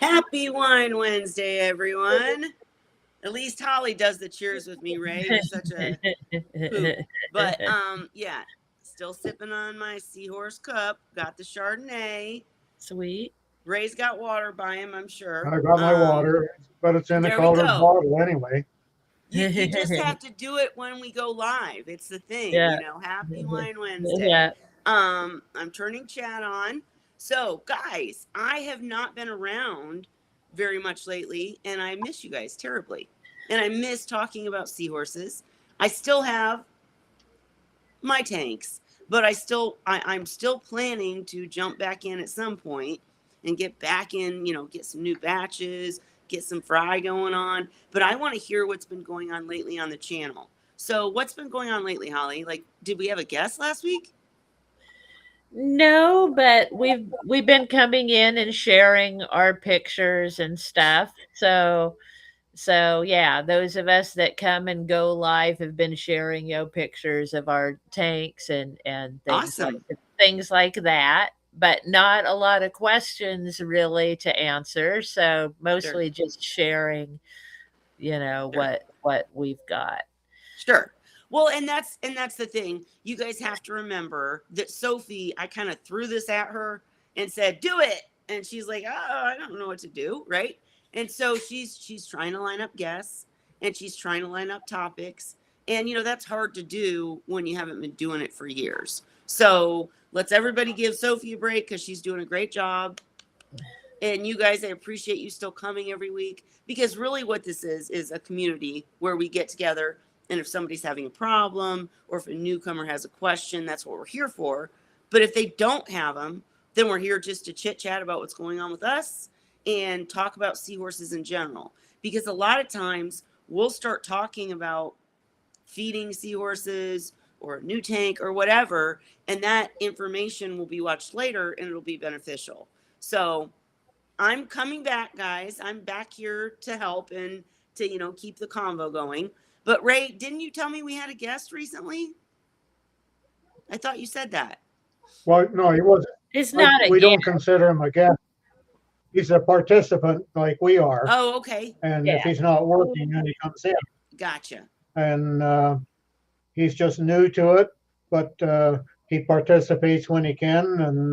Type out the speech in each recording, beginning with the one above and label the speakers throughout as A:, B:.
A: Happy Wine Wednesday, everyone. At least Holly does the cheers with me, Ray. You're such a poop. But yeah, still sipping on my Seahorse cup. Got the Chardonnay.
B: Sweet.
A: Ray's got water by him, I'm sure.
C: I got my water, but it's in a
A: There we
C: colored
A: go.
C: bottle anyway.
A: You just have to do it when we go live. It's the thing,
B: Yeah.
A: Happy Wine Wednesday.
B: Yeah.
A: I'm turning chat on. So, guys, I have not been around very much lately, and I miss you guys terribly. And I miss talking about seahorses. I still have my tanks, but I'm still planning to jump back in at some point and get back in, get some new batches, get some fry going on. But I want to hear what's been going on lately on the channel. So what's been going on lately, Holly? Like, did we have a guest last week?
B: No, but we've been coming in and sharing our pictures and stuff. So yeah, those of us that come and go live have been sharing pictures of our tanks and
A: Awesome.
B: Things like that. But not a lot of questions really to answer. So mostly just sharing, what we've got.
A: Sure. Well, and that's the thing. You guys have to remember that Sophie, I kind of threw this at her and said, "Do it." And she's like, "Oh, I don't know what to do," right? And so she's trying to line up guests and she's trying to line up topics. And that's hard to do when you haven't been doing it for years. So, let's everybody give Sophie a break cuz she's doing a great job. And you guys, I appreciate you still coming every week, because really what this is a community where we get together. And if somebody's having a problem or if a newcomer has a question, that's what we're here for. But if they don't have them, then we're here just to chit chat about what's going on with us and talk about seahorses in general. Because a lot of times we'll start talking about feeding seahorses or a new tank or whatever, and that information will be watched later and it'll be beneficial. So I'm coming back, guys. I'm back here to help and to, keep the convo going. But Ray, didn't you tell me we had a guest recently? I thought you said that.
C: Well, no, he wasn't.
B: It's not a
C: We
B: guest.
C: don't consider him a guest. He's a participant like we are.
A: Oh, okay.
C: And if he's not working, then he comes in.
A: Gotcha.
C: And he's just new to it, but he participates when he can. And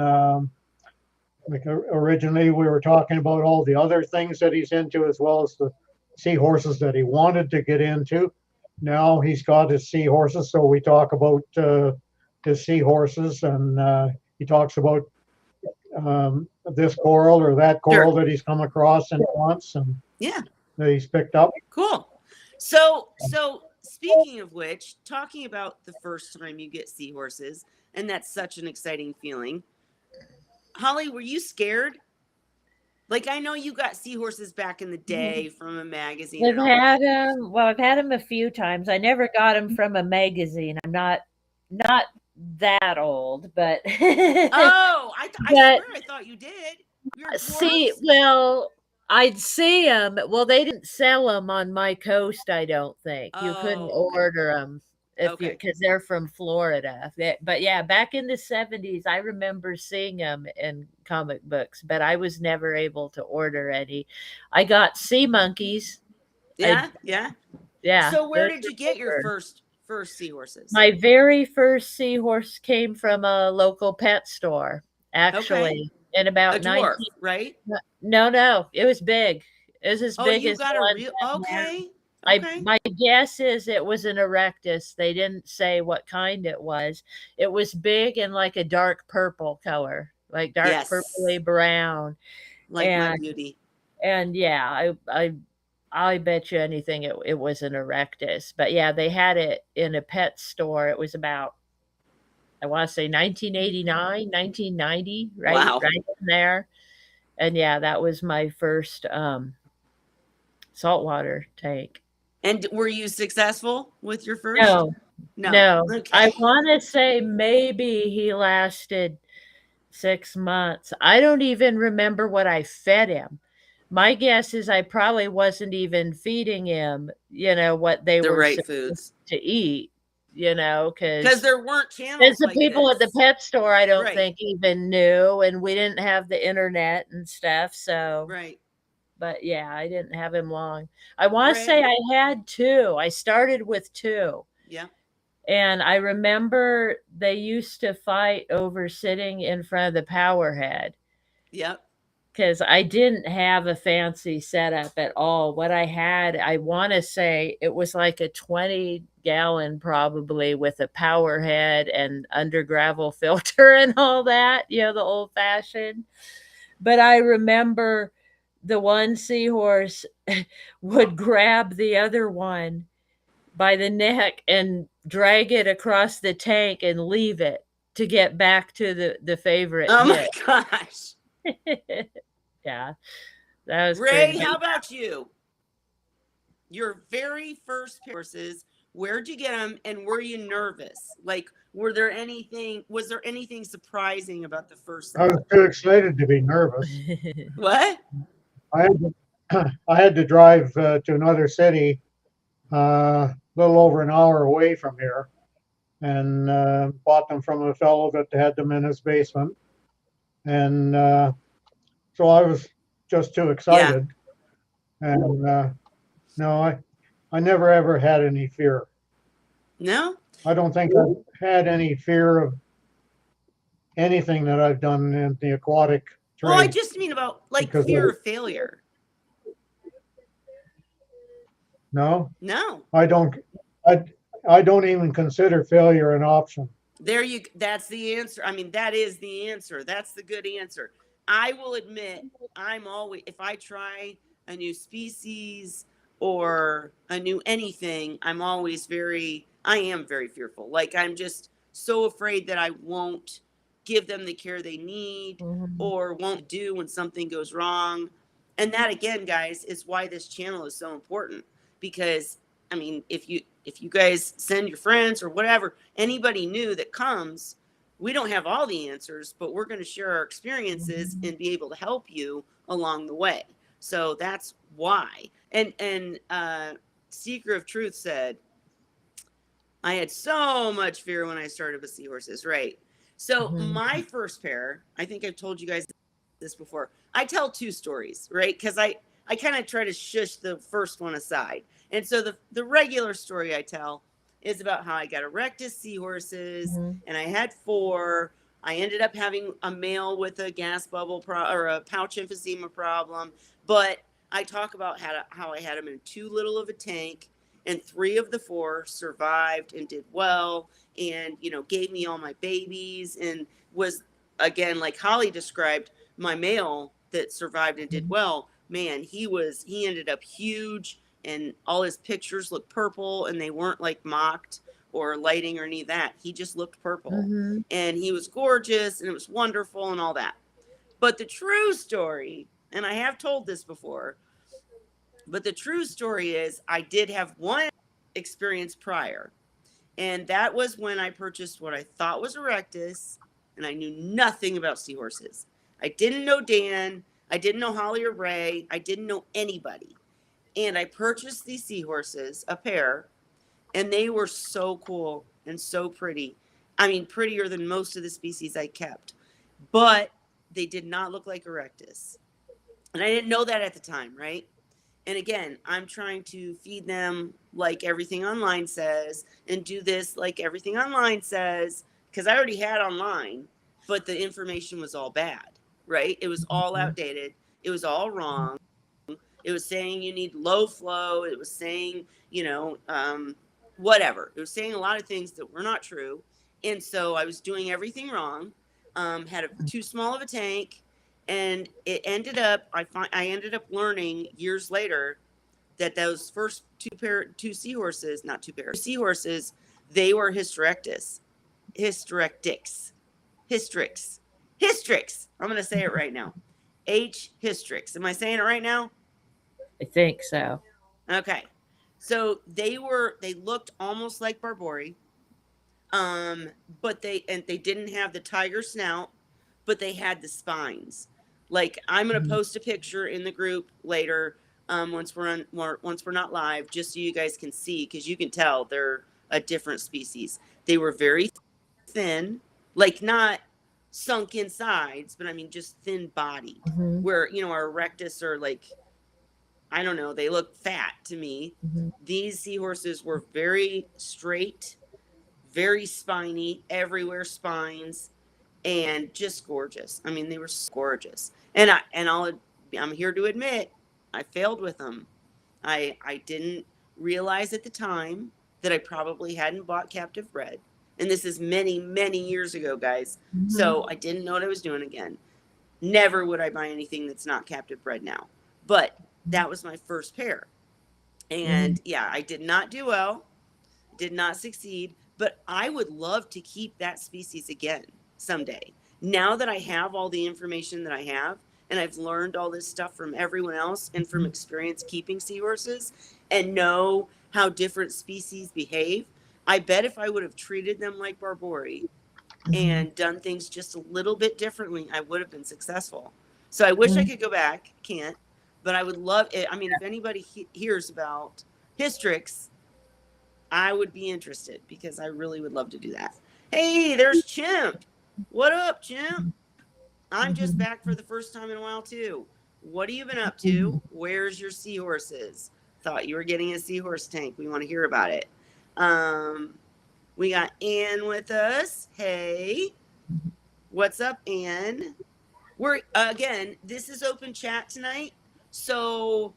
C: like originally, we were talking about all the other things that he's into, as well as the seahorses that he wanted to get into. Now he's got his seahorses, so we talk about his seahorses, and he talks about this coral or that coral that he's come across and wants, and that he's picked up.
A: Cool. So speaking of which, talking about the first time you get seahorses, and that's such an exciting feeling. Holly, were you scared? Like, I know you got seahorses back in the day from a magazine.
B: I've had them a few times. I never got them from a magazine. I'm not that old, but
A: oh, I swear I thought you did.
B: I'd see them. Well, they didn't sell them on my coast. I don't think you couldn't order them because they're from Florida. But yeah, back in the 70s, I remember seeing them in comic books, but I was never able to order any. I got sea monkeys.
A: Yeah. So where did you get your first seahorses?
B: My very first seahorse came from a local pet store, actually. In about
A: a dwarf, right?
B: No, it was big. It was as big as
A: got a real. Okay.
B: My guess is it was an erectus. They didn't say what kind it was. It was big and like a dark purple color, like dark purpley brown,
A: like my beauty.
B: And yeah, I bet you anything it was an erectus. But yeah, they had it in a pet store. It was about, I want to say 1989, 1990, right?
A: Wow.
B: Right in there. And yeah, that was my first saltwater tank.
A: And were you successful with your first?
B: No.
A: Okay.
B: I want to say maybe he lasted 6 months. I don't even remember what I fed him. My guess is I probably wasn't even feeding him, what they were
A: right foods
B: to eat.
A: Because there weren't channels.
B: Because the people at the pet store, I don't think even knew, and we didn't have the internet and stuff. So
A: right.
B: but yeah, I didn't have him long. I want to say
A: Ray.
B: I had two. I started with two.
A: Yeah.
B: And I remember they used to fight over sitting in front of the power head
A: Yep.
B: because I didn't have a fancy setup at all. What I had, I want to say it was like a 20-gallon probably with a power head and under gravel filter and all that, the old fashioned. But I remember the one seahorse would grab the other one by the neck and drag it across the tank and leave it to get back to the favorite
A: Oh my
B: hit.
A: gosh.
B: Yeah, that was
A: Ray,
B: crazy.
A: how about you? Your very first horses, where'd you get them and were you nervous? Like, was there anything surprising about the first
C: I
A: set?
C: was too excited to be nervous.
A: What?
C: I had I had to drive to another city, a little over an hour away from here, and bought them from a fellow that had them in his basement. And so I was just too
A: Yeah.
C: excited. And no, I never ever had any fear.
A: No?
C: I don't think I've had any fear of anything that I've done in the aquatic
A: Well, I
C: trade
A: just mean about like
C: because
A: fear of failure.
C: no,
A: No.
C: I don't. I I don't even consider failure an option.
A: That's the answer. I mean, that is the answer. That's the good answer. I will admit, I'm always, if I try a new species or a new anything, I am very fearful. Like, I'm just so afraid that I won't give them the care they need
B: Mhm.
A: or won't do when something goes wrong. And that, again, guys, is why this channel is so important because I mean, if you guys send your friends or whatever, anybody new that comes, we don't have all the answers, but we're going to share our experiences
B: Mhm.
A: and be able to help you along the way. So that's why. And Seeker of Truth said, I had so much fear when I started with seahorses. Right. So
B: Mhm.
A: my first pair, I think I've told you guys this before. I tell two stories, right? Because I kind of try to shush the first one aside. And so the regular story I tell is about how I got erectus seahorses,
B: Mhm.
A: and I had four. I ended up having a male with a gas bubble or a pouch emphysema problem, but I talk about how I had them in too little of a tank, and three of the four survived and did well, and gave me all my babies, and was, again, like Holly described, my male that survived and did
B: Mhm.
A: well, man, he ended up huge, and all his pictures looked purple, and they weren't like mocked or lighting or any of that. He just looked purple,
B: Mhm.
A: and he was gorgeous, and it was wonderful and all that. But the true story, and I have told this before, but the true story is I did have one experience prior, and that was when I purchased what I thought was a rectus, and I knew nothing about seahorses. I didn't know Dan. I didn't know Holly or Ray. I didn't know anybody. And I purchased these seahorses, a pair, and they were so cool and so pretty. I mean, prettier than most of the species I kept. But they did not look like a rectus. And I didn't know that at the time, right? And again, I'm trying to feed them like everything online says and do this like everything online says because I already had online, but the information was all bad, right? It was all outdated. It was all wrong. It was saying you need low flow. It was saying, whatever. It was saying a lot of things that were not true. And so I was doing everything wrong, had too small of a tank. And it ended up, I ended up learning years later that those first two seahorses, not two pairs, seahorses, they were hysterictics, hystrix. I'm going to say it right now. Hystrix. Am I saying it right now?
B: I think so.
A: Okay. So they looked almost like Barbori. But they didn't have the tiger snout, but they had the spines. Like, I'm gonna
B: Mhm.
A: post a picture in the group later, once we're not live, just so you guys can see, because you can tell they're a different species. They were very thin, like not sunk in sides, but I mean just thin bodied.
B: Mhm.
A: Where our erectus are like I don't know, they look fat to me. These seahorses were very straight, very spiny, everywhere spines, and just gorgeous. I mean, they were gorgeous. I'm here to admit, I failed with them. I didn't realize at the time that I probably hadn't bought captive bred. And this is many, many years ago, guys. So I didn't know what I was doing again. Never would I buy anything that's not captive bred now. But that was my first pair. And yeah, I did not do well, did not succeed, but I would love to keep that species again someday. Now that I have all the information that I have, and I've learned all this stuff from everyone else and from experience keeping seahorses and know how different species behave, I bet if I would have treated them like Barbori and done things just a little bit differently, I would have been successful. So I wish I could go back, can't, but I would love it. I mean, if anybody hears about Hystrix, I would be interested because I really would love to do that. Hey, there's Chimp. What up, Chimp? I'm just back for the first time in a while, too. What have you been up to? Where's your seahorses? Thought you were getting a seahorse tank. We want to hear about it. We got Ann with us. Hey. What's up, Ann? We're, again, this is open chat tonight. So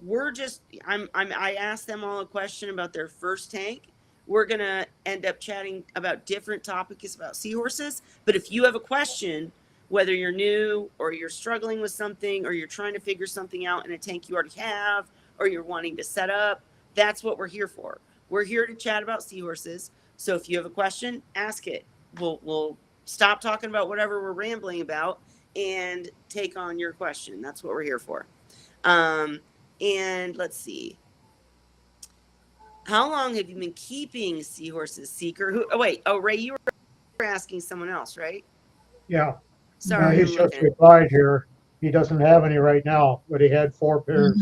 A: we're just, I asked them all a question about their first tank. We're going to end up chatting about different topics about seahorses. But if you have a question, whether you're new or you're struggling with something or you're trying to figure something out in a tank you already have or you're wanting to set up, that's what we're here for. We're here to chat about seahorses. So if you have a question, ask it. We'll stop talking about whatever we're rambling about and take on your question. That's what we're here for. And let's see. How long have you been keeping seahorses, Seeker? Ray, you were asking someone else, right?
C: Yeah.
A: Sorry,
C: he's just replied here. He doesn't have any right now, but he had 4 pairs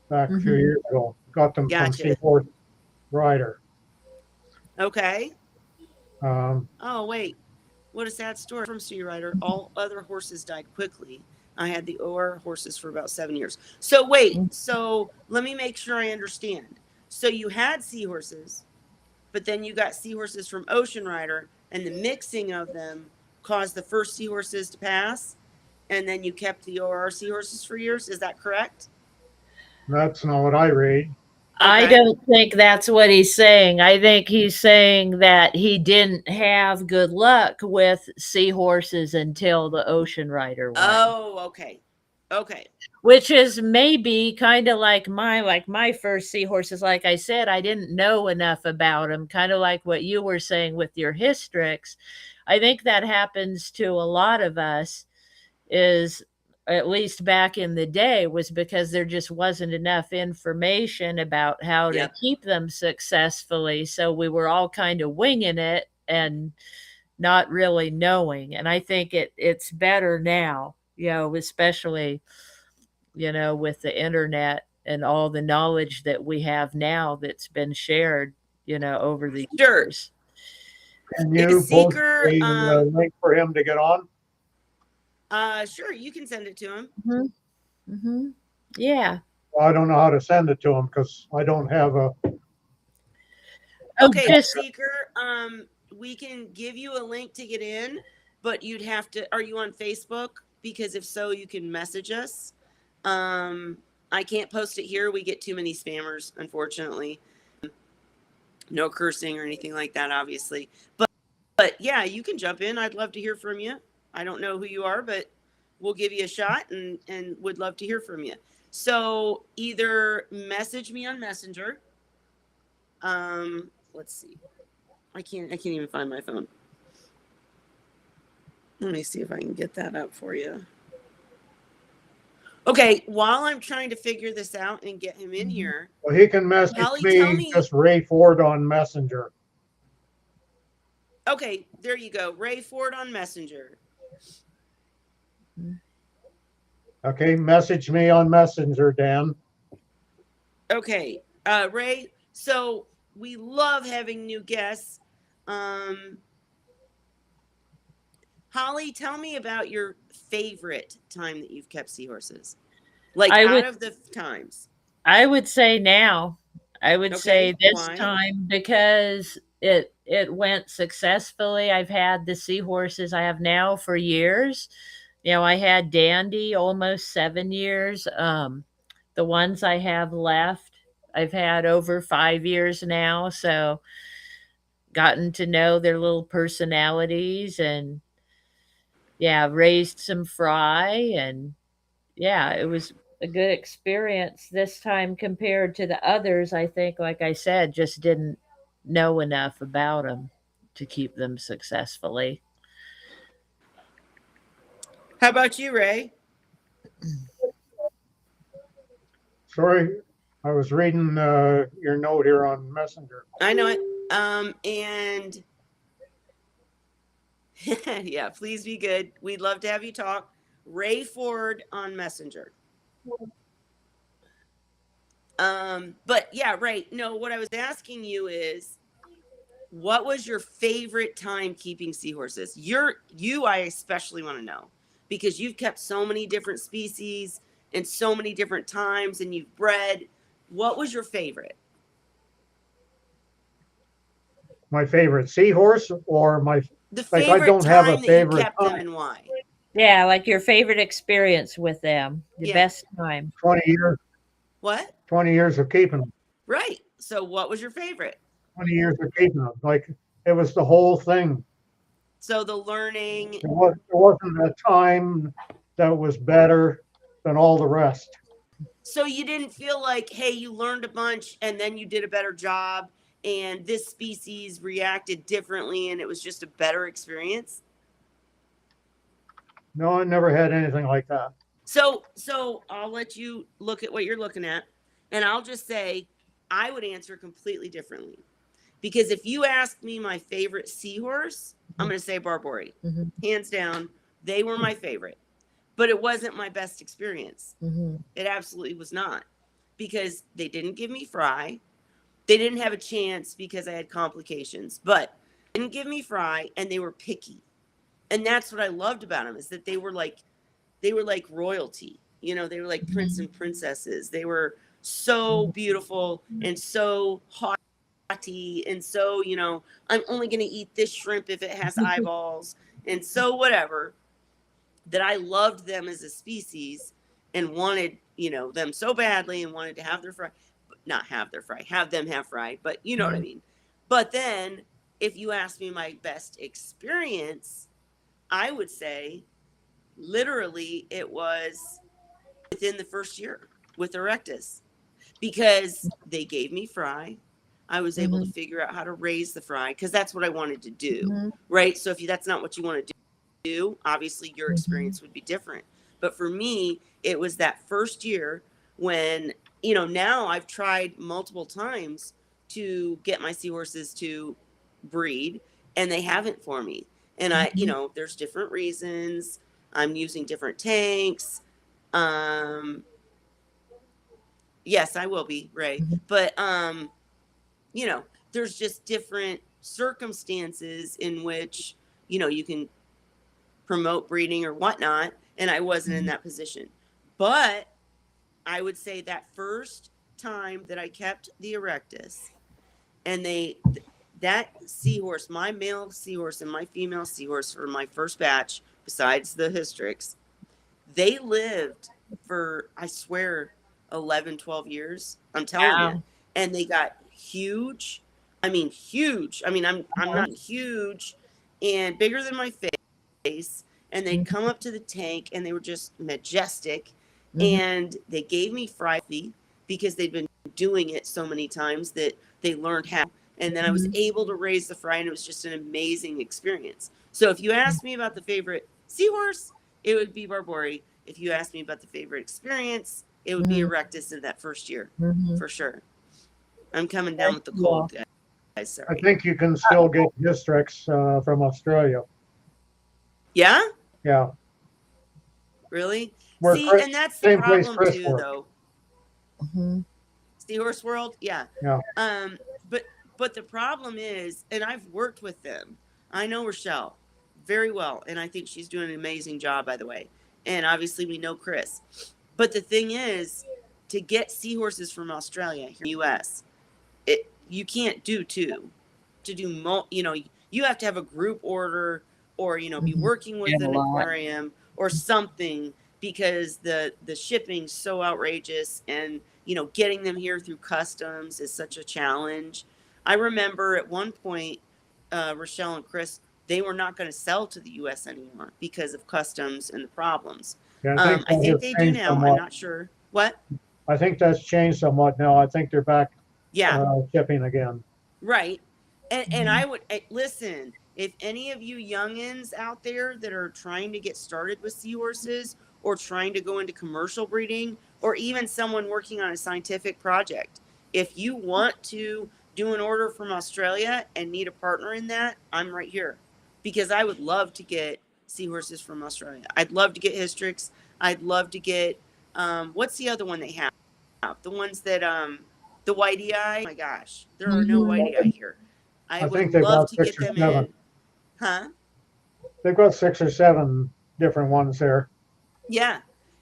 C: back a few years ago. Got them from Seahorse Rider.
A: Okay.
C: Oh,
A: wait. What a sad story from Sea Rider. All other horses died quickly. I had the OR horses for about 7 years. So wait, so let me make sure I understand. So you had seahorses, but then you got seahorses from Ocean Rider, and the mixing of them caused the first seahorses to pass, and then you kept the OR seahorses for years. Is that correct?
C: That's not what I read.
B: Okay. I don't think that's what he's saying. I think he's saying that he didn't have good luck with seahorses until the Ocean Rider one.
A: Oh, okay. Okay.
B: Which is maybe kind of like my first seahorses. Like I said, I didn't know enough about them, kind of like what you were saying with your Hystrix. I think that happens to a lot of us, is at least back in the day, was because there just wasn't enough information about how to keep them successfully. So we were all kind of winging it and not really knowing. And I think it's better now, especially, with the internet and all the knowledge that we have now that's been shared, over the years.
C: Can you post a link for him to get on?
A: Sure, you can send it to
B: him. Yeah.
C: Well, I don't know how to send it to him because I don't have a.
A: Okay, Seeker. We can give you a link to get in, but you'd have to. Are you on Facebook? Because if so, you can message us. I can't post it here. We get too many spammers, unfortunately. No cursing or anything like that, obviously. But yeah, you can jump in. I'd love to hear from you. I don't know who you are, but we'll give you a shot and would love to hear from you. So either message me on Messenger. Let's see. I can't even find my phone. Let me see if I can get that up for you. Okay, while I'm trying to figure this out and get him in here.
C: Well, he can message me, just Ray Ford on Messenger.
A: Okay, there you go. Ray Ford on Messenger.
C: Okay, message me on Messenger, Dan.
A: Okay, Ray, so we love having new guests. Holly, tell me about your favorite time that you've kept seahorses. Like
B: I
A: out
B: would
A: of the times.
B: I would say now. I would say
A: Okay.
B: this
A: Why?
B: time because it went successfully. I've had the seahorses I have now for years. I had Dandy almost 7 years. The ones I have left, I've had over 5 years now. So gotten to know their little personalities and yeah, raised some fry and yeah, it was a good experience this time compared to the others. I think, like I said, just didn't know enough about them to keep them successfully.
A: How about you, Ray?
C: Sorry, I was reading your note here on Messenger.
A: I know it. And yeah, please be good. We'd love to have you talk. Ray Ford on Messenger. But yeah, right. No, what I was asking you is what was your favorite time keeping seahorses? I especially want to know because you've kept so many different species and so many different times and you've bred. What was your favorite?
C: My favorite seahorse or
A: The
C: I
A: favorite
C: don't have a
A: time that you
C: favorite
A: kept
C: time.
A: them and why?
B: Yeah, like your favorite experience with them, the
A: Yeah.
B: best time.
C: 20 years,
A: What?
C: 20 years of keeping them.
A: Right. So what was your favorite?
C: 20 years of keeping them. Like it was the whole thing.
A: So the learning.
C: There wasn't a time that was better than all the rest.
A: So you didn't feel like, hey, you learned a bunch and then you did a better job and this species reacted differently and it was just a better experience?
C: No, I never had anything like that.
A: So I'll let you look at what you're looking at and I'll just say I would answer completely differently. Because if you ask me my favorite seahorse, I'm going to say Barbori.
B: Mm-hmm.
A: Hands down, they were my favorite. But it wasn't my best experience.
B: Mm-hmm.
A: It absolutely was not. Because they didn't give me fry. They didn't have a chance because I had complications. But they didn't give me fry and they were picky. And that's what I loved about them is that they were like royalty. They were like prince and princesses. They were so beautiful and so hot and so I'm only going to eat this shrimp if it has eyeballs and so whatever, that I loved them as a species and wanted them so badly and wanted to have their fry, not have their fry, have them have fry, but you know what I mean. But then if you ask me my best experience, I would say literally it was within the first year with Erectus because they gave me fry. I was able to figure out how to raise the fry because that's what I wanted to do, right? So if that's not what you want to do, obviously your experience would be different. But for me, it was that first year when, now I've tried multiple times to get my seahorses to breed and they haven't for me. And there's different reasons. I'm using different tanks. Yes, I will be, Ray. But there's just different circumstances in which, you can promote breeding or whatnot. And I wasn't in that position. But I would say that first time that I kept the Erectus and that seahorse, my male seahorse and my female seahorse for my first batch, besides the Hystrix, they lived for, I swear, 11, 12 years. I'm telling you. And they got huge. I mean, huge. I mean, I'm not huge and bigger than my face. And they'd come up to the tank and they were just majestic. And they gave me fry fee because they'd been doing it so many times that they learned how. And then I was able to raise the fry and it was just an amazing experience. So if you ask me about the favorite seahorse, it would be Barbori. If you ask me about the favorite experience, it would be Erectus in that first year, for sure. I'm coming down with the cold, guys. Sorry.
C: I think you can still get Hystrix from Australia.
A: Yeah?
C: Yeah.
A: Really?
C: Where
A: See,
C: Chris,
A: and that's the
C: same place
A: problem
C: Chris
A: too,
C: worked.
A: though. Seahorse World, yeah.
C: Yeah.
A: But the problem is, and I've worked with them. I know Rochelle very well, and I think she's doing an amazing job, by the way. And obviously, we know Chris. But the thing is, to get seahorses from Australia here in the U.S., you can't do two. To do you have to have a group order, or be working with
B: Yeah, a
A: an
B: lot.
A: aquarium or something, because the shipping's so outrageous, and getting them here through customs is such a challenge. I remember at one point, Rochelle and Chris, they were not going to sell to the U.S. anymore because of customs and the problems.
C: Yeah, I think
A: I
C: that
A: think
C: has
A: they do
C: changed
A: now. I'm
C: somewhat.
A: not sure. What?
C: I think that's changed somewhat now. I think they're back
A: Yeah.
C: shipping again.
A: Right. And I would listen, if any of you youngins out there that are trying to get started with seahorses, or trying to go into commercial breeding, or even someone working on a scientific project, if you want to do an order from Australia and need a partner in that, I'm right here, because I would love to get seahorses from Australia. I'd love to get Hystrix. I'd love to get what's the other one they have? The ones that the whitey eye. Oh my gosh, there are no whitey eye here. I
C: I
A: would
C: think they've
A: love
C: got
A: to
C: six
A: get
C: or
A: them
C: seven.
A: in. Huh?
C: They've got 6 or 7 different ones there.
A: Yeah.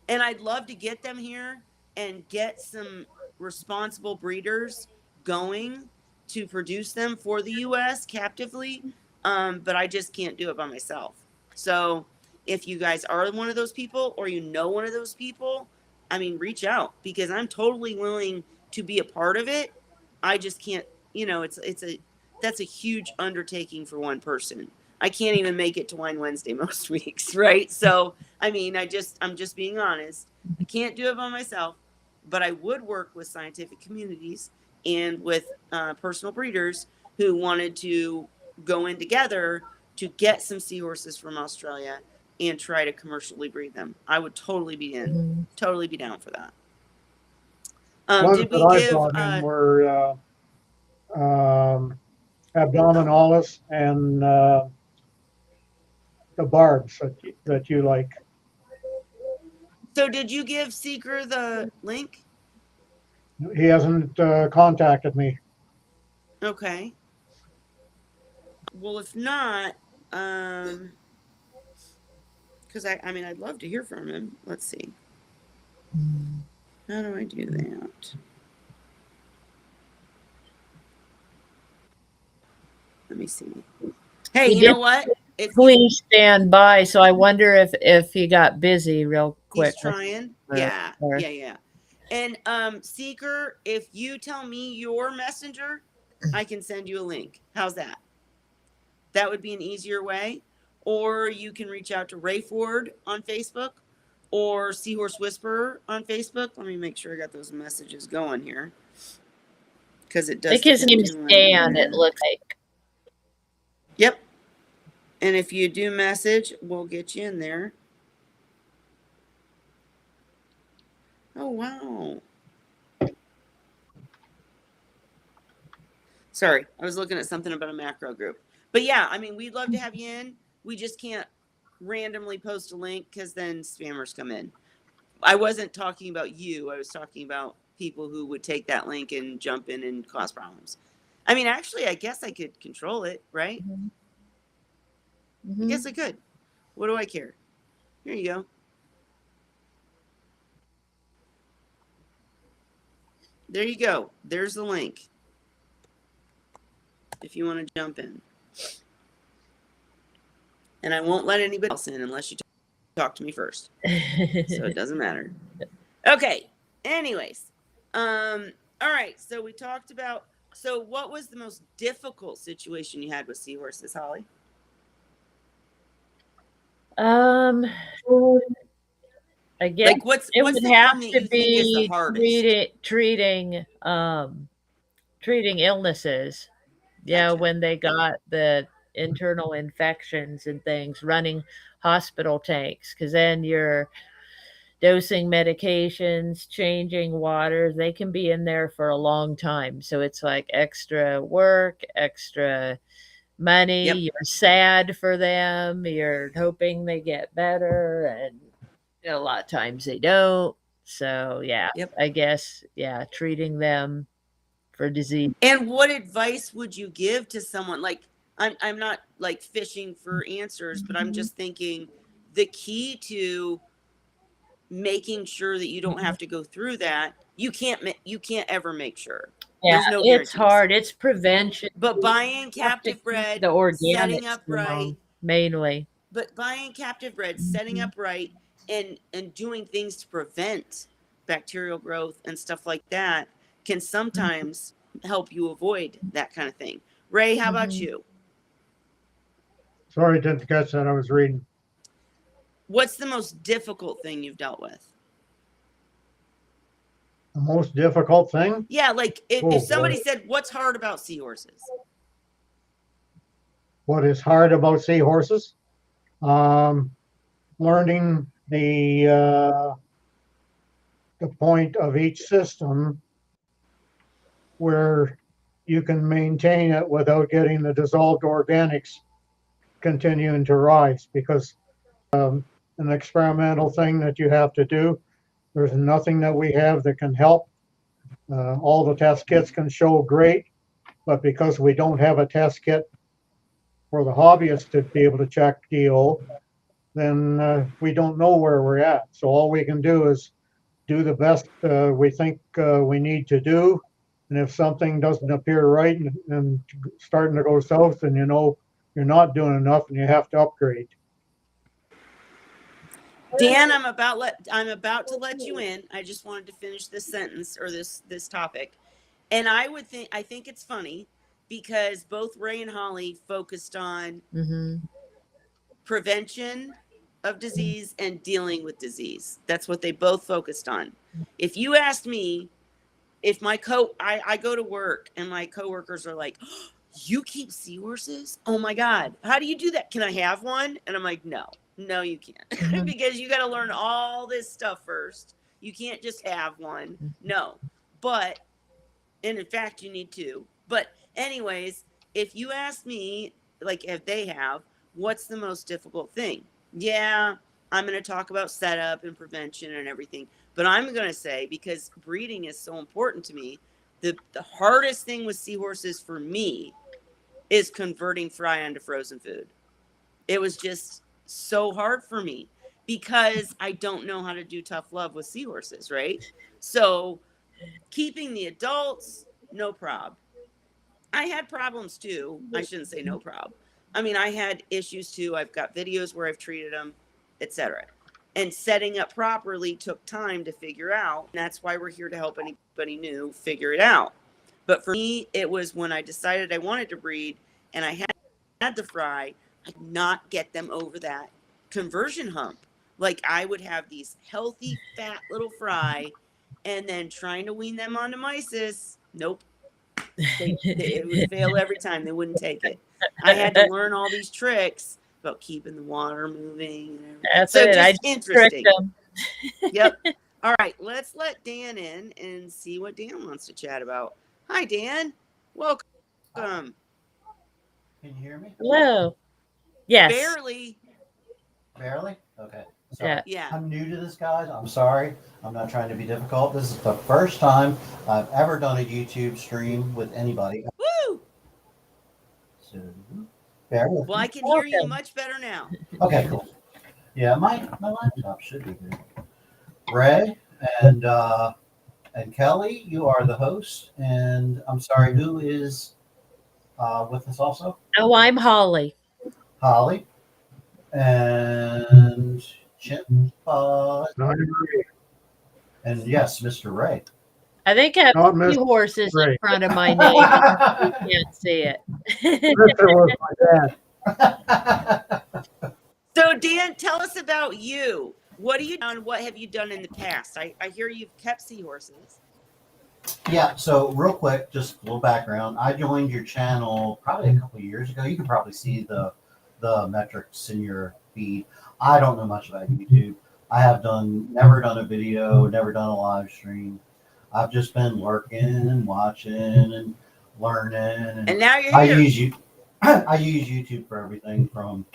A: And I'd love to get them here and get some responsible breeders going to produce them for the US captively. But I just can't do it by myself. So if you guys are one of those people, or one of those people, I mean, reach out, because I'm totally willing to be a part of it. I just can't, that's a huge undertaking for one person. I can't even make it to Wine Wednesday most weeks, right? So I mean, I'm just being honest. I can't do it by myself, but I would work with scientific communities and with personal breeders who wanted to go in together to get some seahorses from Australia and try to commercially breed them. I would totally be totally be down for that.
C: Ones
A: Did
C: that
A: we
C: I
A: give?
C: brought in were abdominalis and the barbs that you like.
A: So did you give Seeker the link?
C: He hasn't contacted me.
A: Okay. Well, if not, because I mean, I'd love to hear from him. Let's see. How do I do that? Let me see. Hey,
B: He
A: you
B: did
A: know what? If you
B: please stand by, so I wonder if he got busy real
A: he's
B: quick.
A: trying, yeah, yeah, yeah. And Seeker, if you tell me your messenger, I can send you a link. How's that? That would be an easier way. Or you can reach out to Ray Ford on Facebook, or Seahorse Whisperer on Facebook. Let me make sure I got those messages going here, because it
B: I
A: does
B: think his
A: depend
B: name's
A: who I'm
B: Dan, it
A: in.
B: looks like.
A: Yep. And if you do message, we'll get you in there. Oh, wow. Sorry, I was looking at something about a macro group. But yeah, I mean, we'd love to have you in. We just can't randomly post a link, because then spammers come in. I wasn't talking about you. I was talking about people who would take that link and jump in and cause problems. I mean, actually, I guess I could control it, right? I guess I could. What do I care? Here you go. There you go. There's the link, if you want to jump in. And I won't let anybody else in unless you talk to me first. So it doesn't matter. Okay. Anyways. All right. So we talked about, so what was the most difficult situation you had with seahorses, Holly?
B: Um, I guess
A: Like what's
B: it would
A: the
B: have
A: thing that
B: to
A: you think is the
B: be
A: hardest?
B: treating illnesses. Yeah,
A: Gotcha.
B: when they got the internal infections and things, running hospital tanks, because then you're dosing medications, changing waters. They can be in there for a long time. So it's like extra work, extra money.
A: Yep.
B: You're sad for them. You're hoping they get better. And a lot of times they don't. So, yeah,
A: Yep.
B: I guess, yeah, treating them for disease.
A: And what advice would you give to someone? Like, I'm not like fishing for answers, but I'm just thinking the key to making sure that you don't have to go through that, you can't ever make sure.
B: Yeah,
A: There's no
B: it's
A: guarantees.
B: hard. It's prevention.
A: But buying
B: You have to
A: captive
B: keep
A: bred,
B: the
A: setting
B: organics
A: up right,
B: mainly.
A: but buying captive bred, setting up right, and doing things to prevent bacterial growth and stuff like that can sometimes help you avoid that kind of thing. Ray, how about you?
C: Sorry, didn't catch that. I was reading.
A: What's the most difficult thing you've dealt with?
C: The most difficult thing?
A: Yeah, like if somebody said, what's hard about seahorses?
C: What is hard about seahorses? Learning the point of each system where you can maintain it without getting the dissolved organics continuing to rise, because an experimental thing that you have to do, there's nothing that we have that can help. All the test kits can show great, but because we don't have a test kit for the hobbyist to be able to check DO, then we don't know where we're at. So all we can do is do the best we think we need to do. And if something doesn't appear right and starting to go south, then you know you're not doing enough and you have to upgrade.
A: Dan, I'm about to let you in. I just wanted to finish this sentence or this topic. And I think it's funny because both Ray and Holly focused on prevention of disease and dealing with disease. That's what they both focused on. If you asked me, if I go to work and my coworkers are like, oh, you keep seahorses? Oh my God. How do you do that? Can I have one? And I'm like, no, you can't. Because you got to learn all this stuff first. You can't just have one. No. And in fact, you need two. But anyways, if you ask me, like if they have, what's the most difficult thing? Yeah, I'm going to talk about setup and prevention and everything. But I'm going to say, because breeding is so important to me, the hardest thing with seahorses for me is converting fry onto frozen food. It was just so hard for me because I don't know how to do tough love with seahorses, right? So keeping the adults, no prob. I had problems too. I shouldn't say no prob. I mean, I had issues too. I've got videos where I've treated them, etc. And setting up properly took time to figure out. And that's why we're here to help anybody new figure it out. But for me, it was when I decided I wanted to breed and I had the fry, I could not get them over that conversion hump. Like I would have these healthy, fat little fry and then trying to wean them onto mysis. Nope. It would fail every time. They wouldn't take it. I had to learn all these tricks about keeping the water moving. And
B: That's
A: so
B: it.
A: just interesting.
B: Them.
A: Yep. All right. Let's let Dan in and see what Dan wants to chat about. Hi, Dan. Welcome.
D: Can you hear me?
B: Hello. Yes.
A: Barely.
D: Barely? Okay. Sorry.
A: Yeah.
D: I'm new to this, guys. I'm sorry. I'm not trying to be difficult. This is the first time I've ever done a YouTube stream with anybody.
A: Woo!
D: So, bear with
A: Well,
D: me.
A: I can hear you much better now.
D: Okay, cool. Yeah, my laptop should be good. Ray and Kelly, you are the host. And I'm sorry, who is with us also?
B: Oh, I'm Holly.
D: Holly. And Chip. And yes, Mr. Ray.
B: I think I have two horses in front of my name. You can't see it.
C: Mr. was my dad.
A: So, Dan, tell us about you. What have you done in the past? I hear you've kept seahorses.
D: Yeah, so real quick, just a little background. I joined your channel probably a couple of years ago. You can probably see the metrics in your feed. I don't know much about YouTube. I have never done a video, never done a live stream. I've just been lurking and watching and learning. And
A: now you're here.
D: I use YouTube for everything from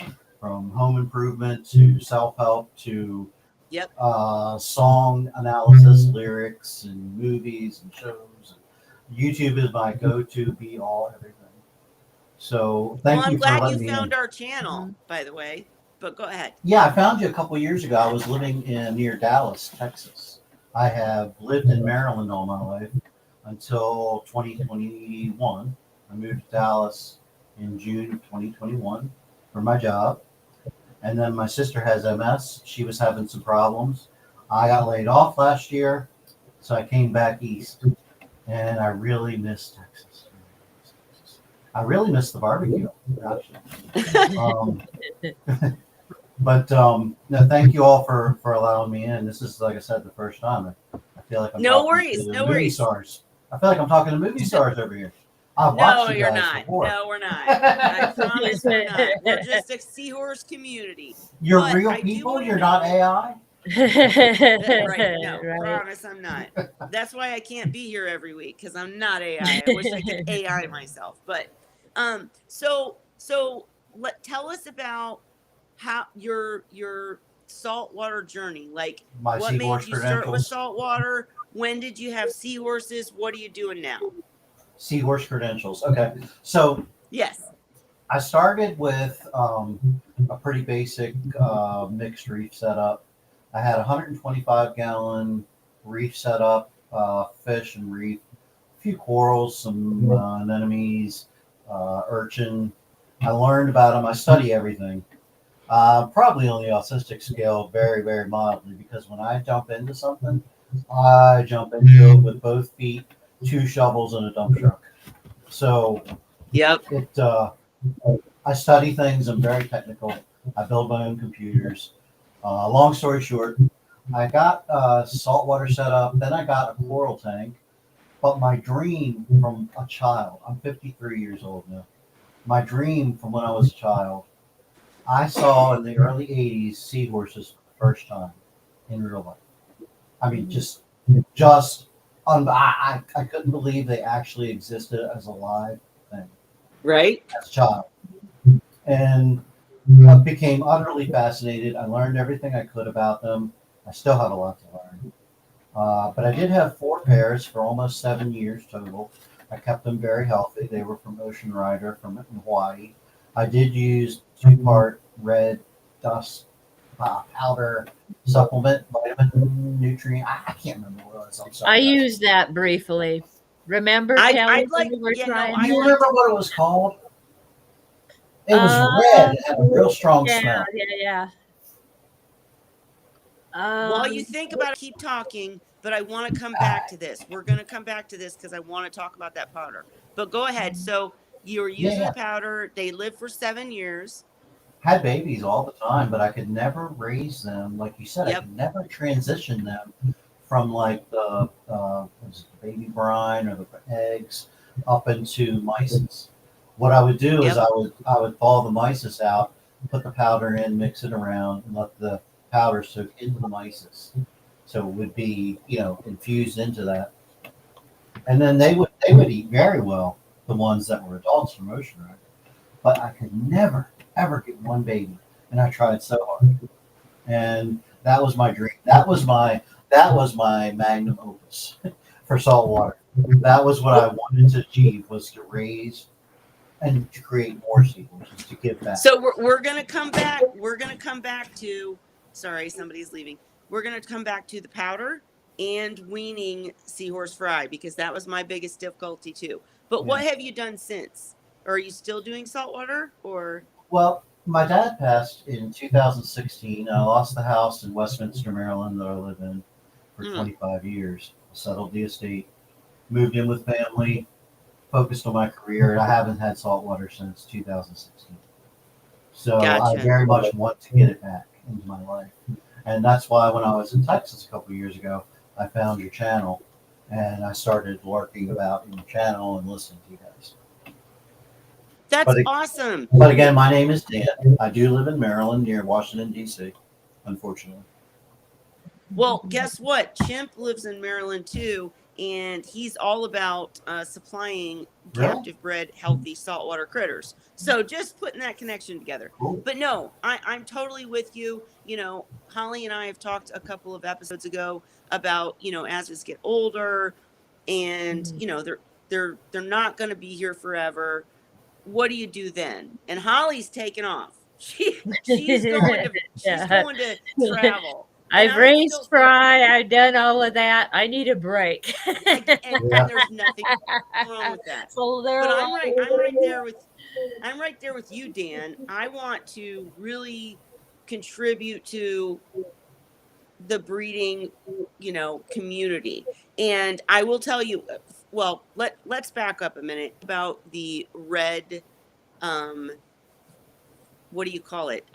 D: home improvement to self-help to song analysis, lyrics, and movies and shows. YouTube is my go-to, be all everything. So thank you for letting me in.
A: I'm glad you found our channel, by the way. but go ahead.
D: Yeah, I found you a couple years ago. I was living near Dallas, Texas. I have lived in Maryland all my life until 2021. I moved to Dallas in June of 2021 for my job. And then my sister has MS. She was having some problems. I got laid off last year, so I came back east. And I really miss Texas. I really miss the barbecue, actually. No, thank you all for allowing me in. This is, like I said, the first time. I feel like I'm
A: No
D: talking
A: worries,
D: to
A: no
D: movie
A: worries.
D: stars. I feel like I'm talking to movie stars over here. I've watched
A: No,
D: you
A: you're
D: guys
A: not.
D: before.
A: No, we're not. I promise we're not. We're just a Seahorse community.
D: You're
A: But
D: real
A: I do
D: people.
A: wanna
D: You're not
A: know-
D: AI.
A: Right. No,
B: Right.
A: promise I'm not. That's why I can't be here every week because I'm not AI. I wish I could AI myself. But so tell us about how your saltwater journey. Like
D: My
A: what made
D: Seahorse
A: you start with
D: credentials.
A: saltwater? When did you have seahorses? What are you doing now?
D: Seahorse credentials. Okay. So
A: Yes.
D: I started with a pretty basic mixed reef setup. I had a 125-gallon reef setup, fish and reef, a few corals, some anemones, urchin. I learned about them. I study everything. Probably on the autistic scale, very, very mildly, because when I jump into something, I jump into it with both feet, 2 shovels, and a dump truck. So
A: Yep.
D: I study things. I'm very technical. I build my own computers. Long story short, I got saltwater set up. Then I got a coral tank. But my dream from a child, I'm 53 years old now. My dream from when I was a child, I saw in the early 80s seahorses for the first time in real life. I mean, I couldn't believe they actually existed as a live thing
A: Right.
D: as a child. And became utterly fascinated. I learned everything I could about them. I still have a lot to learn. But I did have 4 pairs for almost 7 years total. I kept them very healthy. They were from Ocean Rider from Hawaii. I did use 2-part red dust powder supplement, vitamin, nutrient. I can't remember what it was. I'm sorry.
B: I used that briefly. Remember,
A: I'd
B: Kelly,
A: like-
B: when we were
A: yeah, no,
B: trying?
A: I
D: Do you
A: like
D: remember
A: to-
D: what it was called? It was red. It had a real strong smell.
B: Yeah.
A: While you think about it, keep talking, but I want to come back to this. We're going to come back to this because I want to talk about that powder. But go ahead. So you were using
D: Yeah.
A: the powder. They lived for 7 years.
D: Had babies all the time, but I could never raise them. Like you said, I
A: Yep.
D: could never transition them from like the baby brine or the eggs up into mysis. What I would do is
A: Yep.
D: I would thaw the mysis out, put the powder in, mix it around, and let the powder soak into the mysis. So it would be, infused into that. And then they would eat very well, the ones that were adults from Ocean Rider. But I could never, ever get one baby. And I tried so hard. And that was my dream. That was my magnum opus for saltwater. That was what I wanted to achieve, was to raise and to create more seahorses, to give back.
A: So we're going to come back. We're going to come back to, sorry, somebody's leaving. We're going to come back to the powder and weaning Seahorse Fry because that was my biggest difficulty too. But what have you done since? Are you still doing saltwater or?
D: Well, my dad passed in 2016. I lost the house in Westminster, Maryland that I live in for 25 years. Settled the estate, moved in with family, focused on my career, and I haven't had saltwater since 2016. So
A: Gotcha.
D: I very much want to get it back into my life. And that's why when I was in Texas a couple of years ago, I found your channel and I started lurking about in your channel and listening to you guys.
A: That's awesome.
D: But again, my name is Dan. I do live in Maryland near Washington, D.C., unfortunately.
A: Well, guess what? Chimp lives in Maryland too, and he's all about supplying captive bred healthy saltwater critters. So just putting that connection together.
D: Cool.
A: But no, I'm totally with you. Holly and I have talked a couple of episodes ago about, as we get older and, they're not going to be here forever. What do you do then? And Holly's taken off. She's going to travel. And
B: I've
A: I
B: raised
A: still think-
B: fry. I've done all of that. I need a break.
A: and there's nothing wrong with that.
B: So they're
A: But
B: like,
A: I'm right there with you, Dan. I want to really contribute to the breeding, community. And I will tell you, well, let's back up a minute about the red, what do you call it?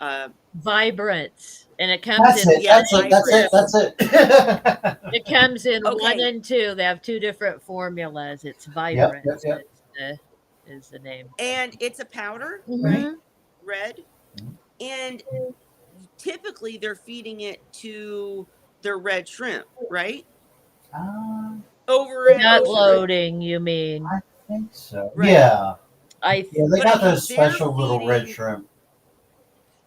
B: vibrance, and it comes
D: That's
B: in
D: it. That's it.
B: it comes in
A: Okay.
B: 1 and 2. They have 2 different formulas. It's
D: Yep,
B: vibrance.
D: yep.
B: Is the name.
A: And it's a powder,
B: Mhm.
A: right? Red. And typically they're feeding it to their red shrimp, right? Over at
B: Nut
A: Ocean
B: loading, you mean?
D: I think so.
A: Right.
D: Yeah.
B: I
D: Yeah, they
A: But
D: got
A: they're
D: those special little red
A: feeding-
D: shrimp.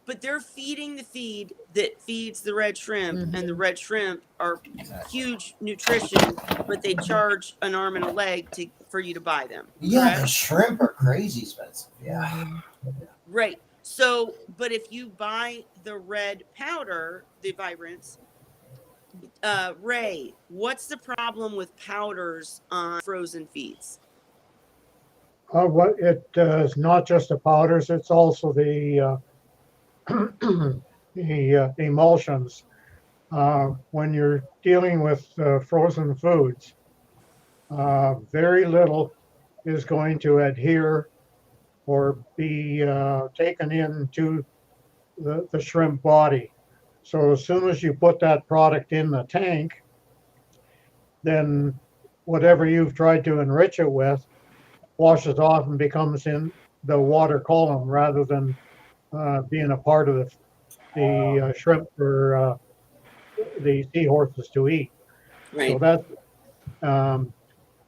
A: But they're feeding the feed that feeds the red shrimp, and the red shrimp are huge nutrition, but they charge an arm and a leg for you to buy them.
D: Yeah,
A: correct?
D: the shrimp are crazy expensive. Yeah.
A: Right. So, but if you buy the red powder, the vibrance, Ray, what's the problem with powders on frozen feeds?
C: What it is not just the powders; it's also the the emulsions. When you're dealing with frozen foods, very little is going to adhere or be taken into the shrimp body. So as soon as you put that product in the tank, then whatever you've tried to enrich it with washes off and becomes in the water column rather than being a part of the shrimp for the seahorses to eat.
A: Right.
C: So that's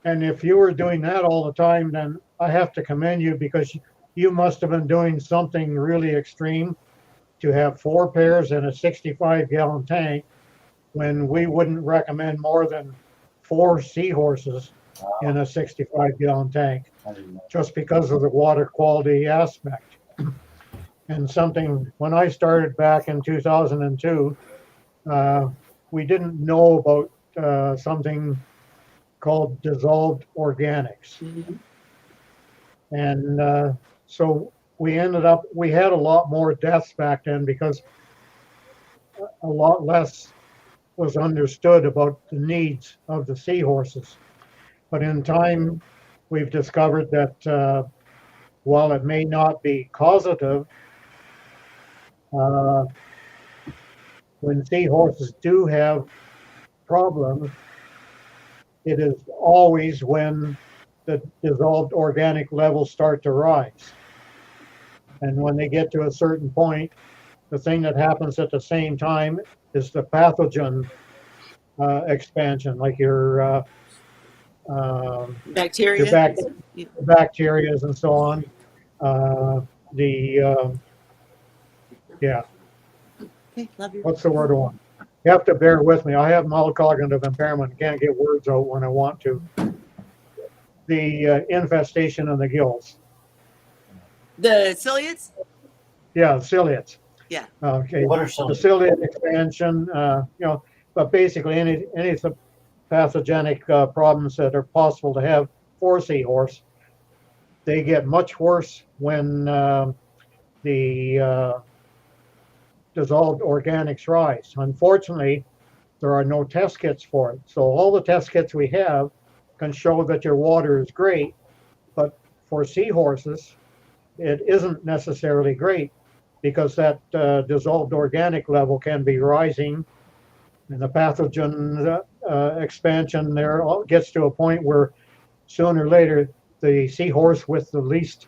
C: and if you were doing that all the time, then I have to commend you because you must have been doing something really extreme to have 4 pairs in a 65-gallon tank when we wouldn't recommend more than 4 seahorses in a 65-gallon tank just because of the water quality aspect. And something, when I started back in 2002, we didn't know about something called dissolved organics. And so we had a lot more deaths back then because a lot less was understood about the needs of the seahorses. But in time, we've discovered that while it may not be causative, when seahorses do have problems, it is always when the dissolved organic levels start to rise. And when they get to a certain point, the thing that happens at the same time is the pathogen expansion, like your
A: Bacteria.
C: bacteria and so on.
A: Okay, love you.
C: What's the word I want? You have to bear with me. I have mild cognitive impairment. Can't get words out when I want to. The infestation in the gills.
A: The ciliates?
C: Yeah, ciliates.
A: Yeah.
C: Okay.
D: What are
C: The
D: ciliates?
C: ciliate expansion, but basically any pathogenic problems that are possible to have for seahorse, they get much worse when the dissolved organics rise. Unfortunately, there are no test kits for it. So all the test kits we have can show that your water is great, but for seahorses, it isn't necessarily great because that dissolved organic level can be rising, and the pathogen expansion there gets to a point where sooner or later the seahorse with the least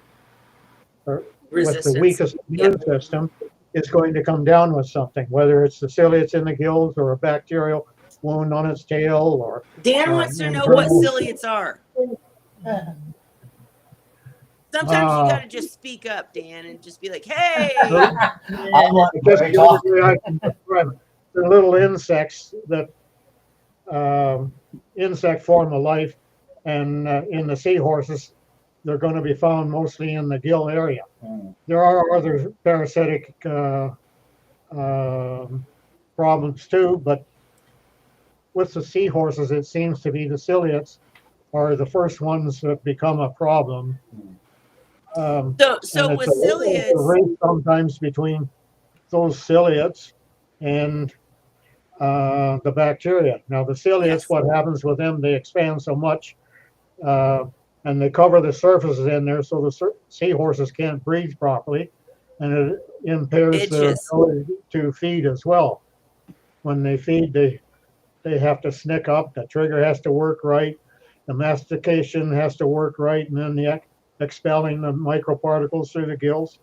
C: or with the weakest immune system is going to come down with something, whether it's the ciliates in the gills or a bacterial wound on its tail or
A: Dan wants to know what ciliates are. Sometimes you got to just speak up, Dan, and just be like, "Hey."
C: They're little insects that insect form of life, and in the seahorses, they're going to be found mostly in the gill area.
D: Mm.
C: There are other parasitic problems too, but with the seahorses, it seems to be the ciliates are the first ones that become a problem.
A: So
C: And
A: with
C: it's a
A: ciliates,
C: race sometimes between those ciliates and the bacteria. Now, the ciliates,
A: yes,
C: what happens with them, they expand so much and they cover the surfaces in there so the seahorses can't breathe properly, and it impairs their
A: itches.
C: ability to feed as well. When they feed, they have to snick up, the trigger has to work right, the mastication has to work right, and then the expelling the microparticles through the gills.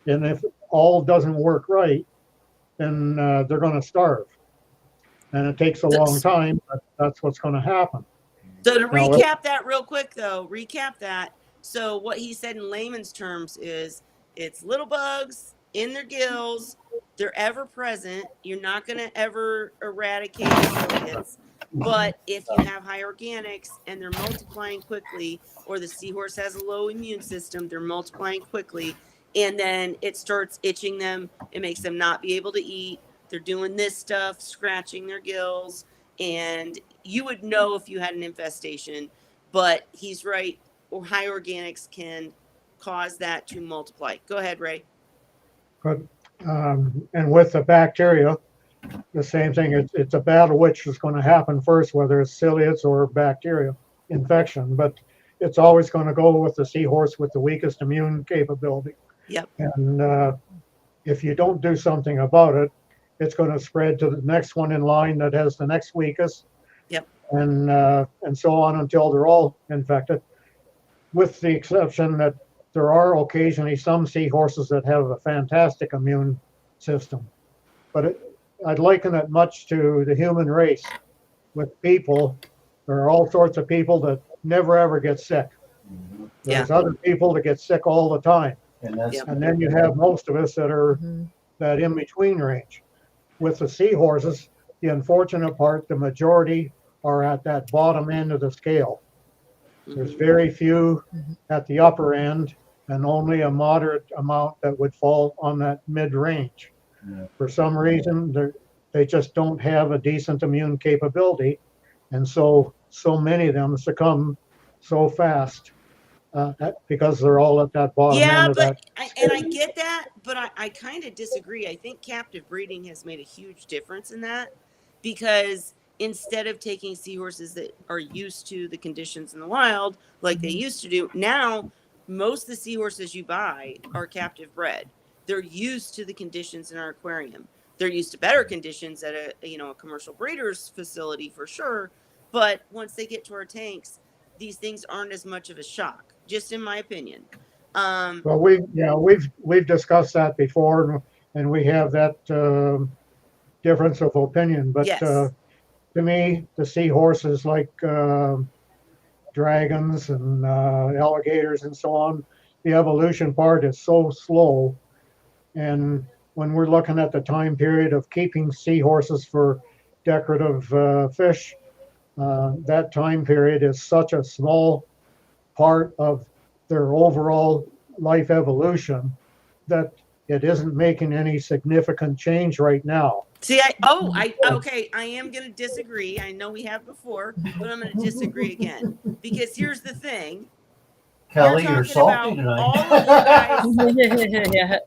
C: And if all doesn't work right, then they're going to starve. And it takes a long time, but that's what's going to happen.
A: So to
C: Now,
A: recap that real quick, though, recap that. So what he said in layman's terms is it's little bugs in their gills. They're ever present. You're not going to ever eradicate ciliates. But if you have high organics and they're multiplying quickly, or the seahorse has a low immune system, they're multiplying quickly, and then it starts itching them. It makes them not be able to eat. They're doing this stuff, scratching their gills, and you would know if you had an infestation. But he's right, or high organics can cause that to multiply. Go ahead, Ray.
C: but and with the bacteria, the same thing. It's a battle which is going to happen first, whether it's ciliates or bacteria infection. But it's always going to go with the seahorse with the weakest immune capability.
A: Yep.
C: And if you don't do something about it, it's going to spread to the next one in line that has the next weakest.
A: Yep.
C: And so on until they're all infected, with the exception that there are occasionally some seahorses that have a fantastic immune system. But I'd liken it much to the human race. With people, there are all sorts of people that never ever get sick.
D: Mm-hmm.
C: There's other people that get sick all the time.
D: And that's
A: Yep.
C: And then you have most of us that are that in between range. With the seahorses, the unfortunate part, the majority are at that bottom end of the scale. There's very few at the upper end, and only a moderate amount that would fall on that mid range.
D: Yeah.
C: For some reason, they just don't have a decent immune capability, and so many of them succumb so fast because they're all at that bottom end of that.
A: I get that, but I kind of disagree. I think captive breeding has made a huge difference in that, because instead of taking seahorses that are used to the conditions in the wild like they used to do, now most of the seahorses you buy are captive bred. They're used to the conditions in our aquarium. They're used to better conditions at a commercial breeder's facility for sure, but once they get to our tanks, these things aren't as much of a shock, just in my opinion.
C: Well, we've discussed that before, and we have that difference of opinion. But
A: yes.
C: To me, the seahorse is like dragons and alligators and so on. The evolution part is so slow, and when we're looking at the time period of keeping seahorses for decorative fish, that time period is such a small part of their overall life evolution that it isn't making any significant change right now.
A: See, okay, I am going to disagree. I know we have before, but I'm going to disagree again, because here's the thing.
D: Kelly, you're salty tonight.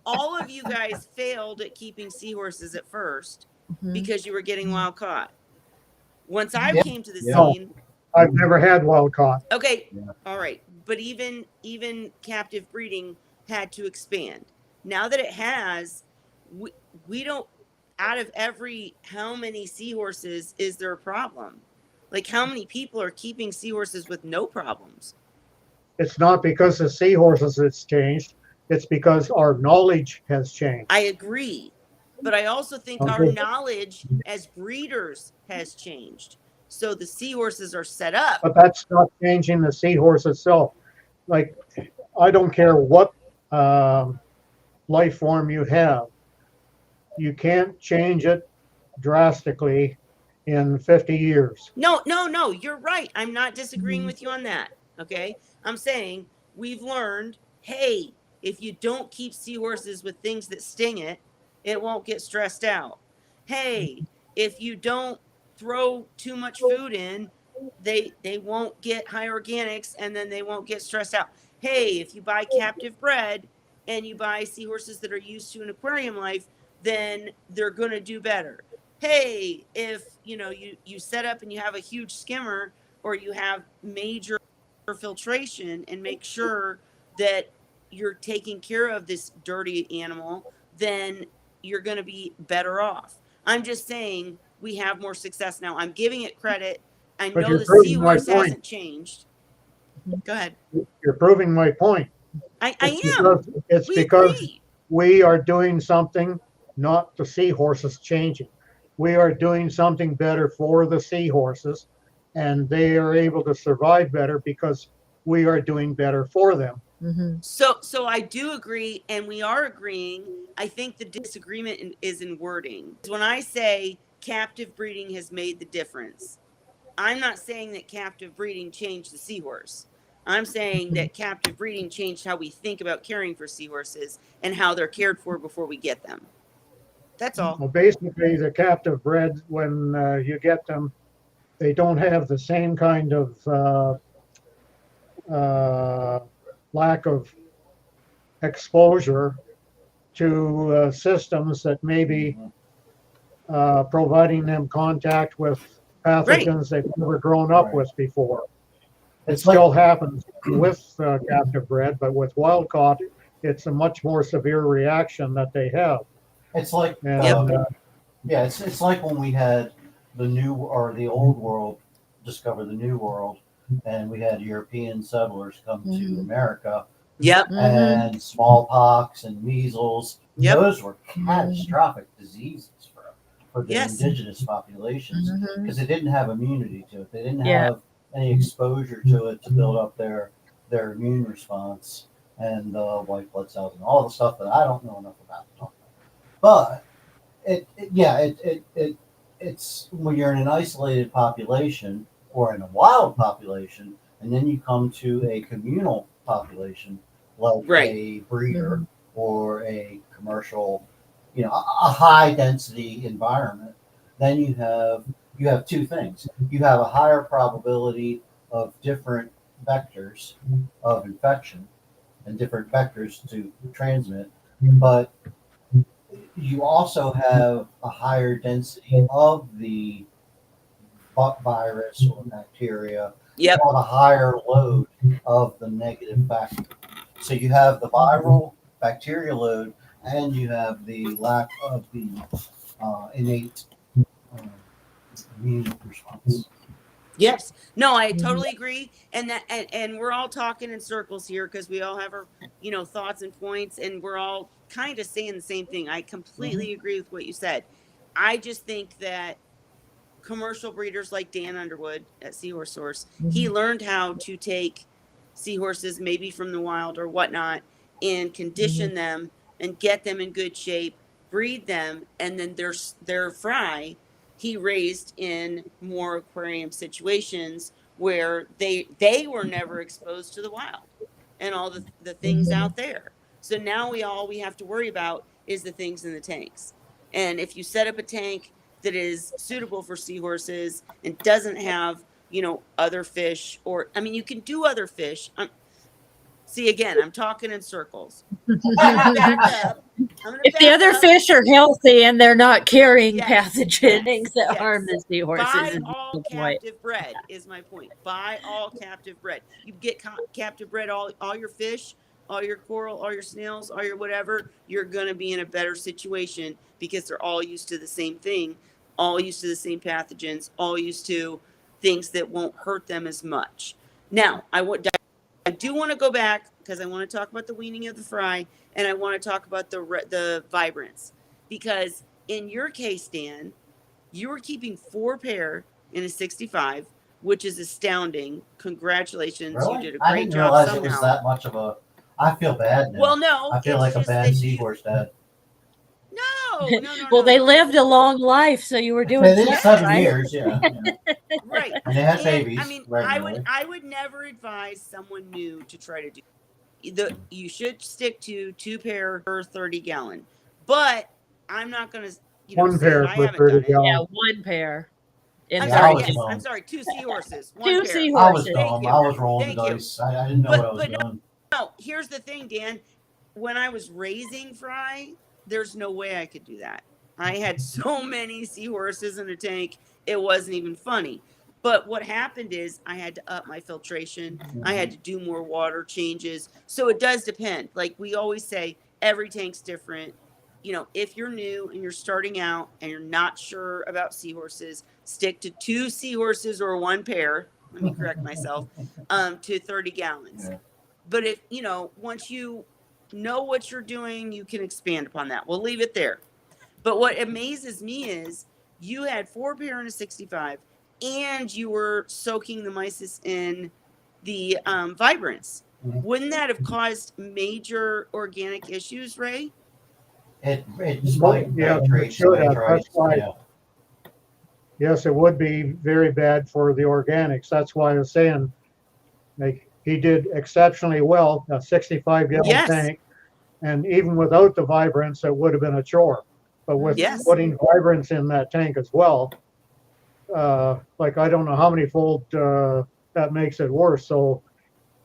A: All of you guys failed at keeping seahorses at first because you were getting wild caught. Once I came to the scene,
C: I've never had wild caught.
A: Okay, all right, but even captive breeding had to expand. Now that it has, we don't. Out of how many seahorses is there a problem? Like, how many people are keeping seahorses with no problems?
C: It's not because of seahorses it's changed. It's because our knowledge has changed.
A: I agree. But I also think our knowledge as breeders has changed. So the seahorses are set up.
C: But that's not changing the seahorse itself. Like, I don't care what life form you have. You can't change it drastically in 50 years.
A: No, you're right. I'm not disagreeing with you on that. Okay. I'm saying we've learned, hey, if you don't keep seahorses with things that sting it, it won't get stressed out. Hey, if you don't throw too much food in, they won't get high organics and then they won't get stressed out. Hey, if you buy captive bred and you buy seahorses that are used to an aquarium life, then they're going to do better. Hey, if you set up and you have a huge skimmer or you have major filtration and make sure that you're taking care of this dirty animal, then you're going to be better off. I'm just saying we have more success now. I'm giving it credit. I
C: But
A: know
C: you're
A: the
C: proving my
A: seahorse
C: point.
A: hasn't changed. Go ahead.
C: You're proving my point.
A: I
C: It's
A: am.
C: it's
A: We
C: because
A: agree.
C: we are doing something, not the seahorses changing. We are doing something better for the seahorses, and they are able to survive better because we are doing better for them.
B: Mm-hmm.
A: So I do agree, and we are agreeing. I think the disagreement is in wording. When I say captive breeding has made the difference, I'm not saying that captive breeding changed the seahorse. I'm saying that captive breeding changed how we think about caring for seahorses and how they're cared for before we get them. That's all.
C: Well, basically, the captive bred, when you get them, they don't have the same kind of lack of exposure to systems that may be providing them contact with pathogens they've never grown up with before. It still happens with captive bred, but with wild caught, it's a much more severe reaction that they have.
D: It's like,
C: And,
D: yeah, it's like when we had the new or the old world discover the new world, and we had European settlers come to America.
A: Yep.
D: And smallpox and measles.
A: Yep.
D: Those were catastrophic diseases for the
A: Yes.
D: indigenous populations because they didn't have immunity to it. They didn't
B: Yeah.
D: have any exposure to it to build up their immune response and white blood cells and all the stuff that I don't know enough about to talk about. But it's when you're in an isolated population or in a wild population, and then you come to a communal population like a breeder or a commercial, a high density environment, then you have two things. You have a higher probability of different vectors of infection and different vectors to transmit, but you also have a higher density of the virus or bacteria, on a higher load of the negative factor. So you have the viral bacterial load, and you have the lack of the innate immune response.
A: Yes. No, I totally agree. And that and we're all talking in circles here because we all have our, thoughts and points, and we're all kind of saying the same thing. I completely agree with what you said. I just think that commercial breeders like Dan Underwood at Seahorse Source, he learned how to take seahorses maybe from the wild or whatnot and condition them and get them in good shape, breed them, and then their fry he raised in more aquarium situations where they were never exposed to the wild and all the things out there. So now we have to worry about is the things in the tanks. And if you set up a tank that is suitable for seahorses and doesn't have, other fish, or, you can do other fish. See, again, I'm talking in circles. I'm gonna back up.
B: If the other fish are healthy and they're not carrying pathogens that
A: yes.
B: harm the seahorses,
A: Buy all captive bred is my point. Buy all captive bred. You get captive bred all your fish, all your coral, all your snails, all your whatever. You're gonna be in a better situation because they're all used to the same thing, all used to the same pathogens, all used to things that won't hurt them as much. Now, I do want to go back because I want to talk about the weaning of the fry, and I want to talk about the vibrance, because in your case, Dan, you were keeping 4 pair in a 65, which is astounding. Congratulations,
D: Really?
A: you did a
D: I
A: great
D: didn't
A: job.
D: realize
A: somehow.
D: it was that much of a. I feel bad now.
A: Well, no,
D: I feel like a bad seahorse dad.
A: No.
B: Well, they lived a long life, so you were doing
D: They did 7
B: right?
D: years, yeah.
A: Right.
D: And they had babies.
A: I would never advise someone new to try to do. you should stick to 2 pair per 30 gallon. But I'm not going to,
C: One
A: say that
C: pair
A: I
C: per
A: haven't
C: 30
A: done it.
B: Yeah,
C: gallon.
B: one pair in
A: I'm
D: Yeah, I
A: sorry.
D: was
B: 30.
A: Yes, I'm
D: dumb.
A: sorry. 2 seahorses,
B: Two
A: 1 pair.
D: I was
B: seahorses.
A: Thank
D: dumb.
A: you.
D: I was rolling the
A: Thank you.
D: dice. I didn't know what I was
A: But
D: doing.
A: no, here's the thing, Dan. When I was raising fry, there's no way I could do that. I had so many seahorses in a tank, it wasn't even funny. But what happened is I had to up my filtration. I had to do more water changes. So it does depend. Like we always say, every tank's different. If you're new and you're starting out and you're not sure about seahorses, stick to 2 seahorses or 1 pair. Let me correct myself, to 30 gallons.
D: Yeah.
A: But if, once you know what you're doing, you can expand upon that. We'll leave it there. But what amazes me is you had 4 pair in a 65 and you were soaking the mysis in the vibrance.
D: Mhm.
A: Wouldn't that have caused major organic issues, Ray?
D: It spiked
C: Yeah, it
D: nitrates,
C: should have.
D: nitrites.
C: That's why.
D: Yeah.
C: Yes, it would be very bad for the organics. That's why I was saying, like, he did exceptionally well, a 65-gallon
A: Yes.
C: tank, and even without the vibrance, it would have been a chore. But with
A: Yes.
C: putting vibrance in that tank as well, like I don't know how many fold that makes it worse. So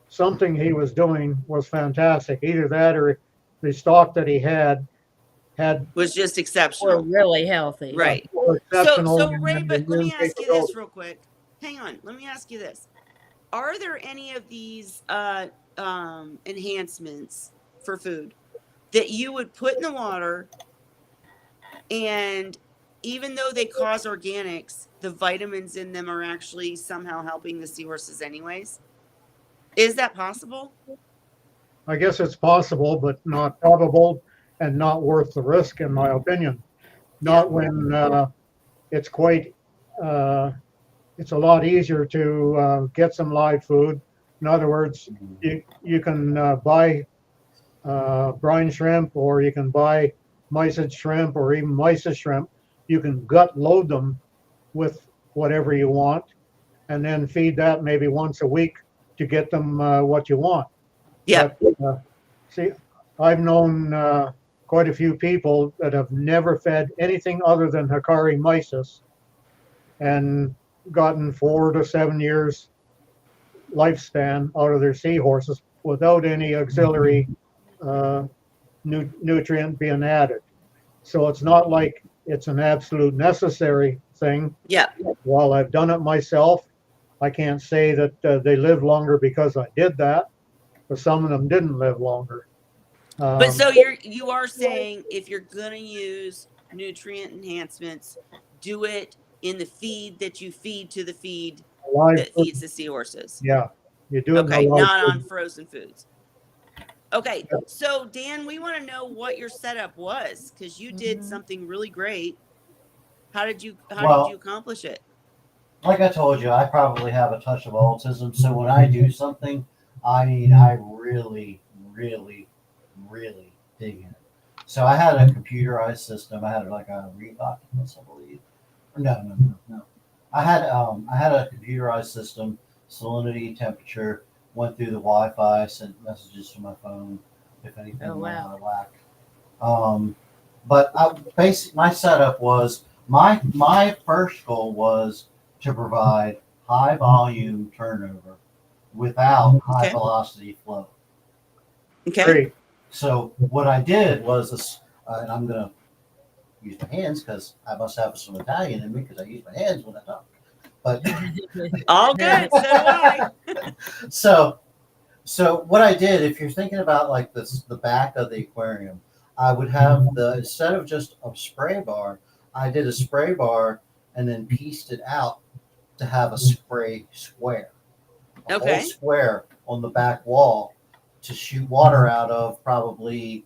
C: something he was doing was fantastic. Either that or the stock that he had
A: Was just
B: We're
A: exceptional.
B: really healthy.
A: Right.
C: exceptional.
A: So
C: in
A: Ray,
C: the
A: but let me
C: immune
A: ask you
C: capability.
A: this real quick. Hang on. Let me ask you this. Are there any of these enhancements for food that you would put in the water, and even though they cause organics, the vitamins in them are actually somehow helping the seahorses anyways? Is that possible?
C: I guess it's possible, but not probable and not worth the risk, in my opinion. Not when it's quite, it's a lot easier to get some live food. In other words, you can buy brine shrimp, or you can buy mysis shrimp, or even mysis shrimp. You can gut load them with whatever you want, and then feed that maybe once a week to get them what you want.
A: Yeah.
C: But see, I've known quite a few people that have never fed anything other than Hikari mysis and gotten 4 to 7 years lifespan out of their seahorses without any auxiliary nutrient being added. So it's not like it's an absolute necessary thing.
A: Yeah.
C: While I've done it myself, I can't say that they live longer because I did that, but some of them didn't live longer.
A: But so you are saying if you're gonna use nutrient enhancements, do it in the feed that you feed to the feed that feeds the seahorses.
C: Yeah, you do it.
A: Okay, not on frozen foods. Okay, so Dan, we want to know what your setup was, because you did something really great. How did you accomplish it?
D: Like I told you, I probably have a touch of autism. So when I do something, I really, really, really dig in it. So I had a computerized system. I had like a Reebok, I believe. No. I had a computerized system. Salinity, temperature, went through the Wi-Fi, sent messages to my phone if anything went out of whack. But my setup was my first goal was to provide high volume turnover without high velocity flow.
A: Okay.
C: Great.
D: So what I did was this, and I'm gonna use my hands because I must have some Italian in me because I use my hands when I talk. But
A: all good. So do I.
D: So what I did, if you're thinking about like this, the back of the aquarium, I would have instead of just a spray bar, I did a spray bar and then pieced it out to have a spray square. A whole square on the back wall to shoot water out of, probably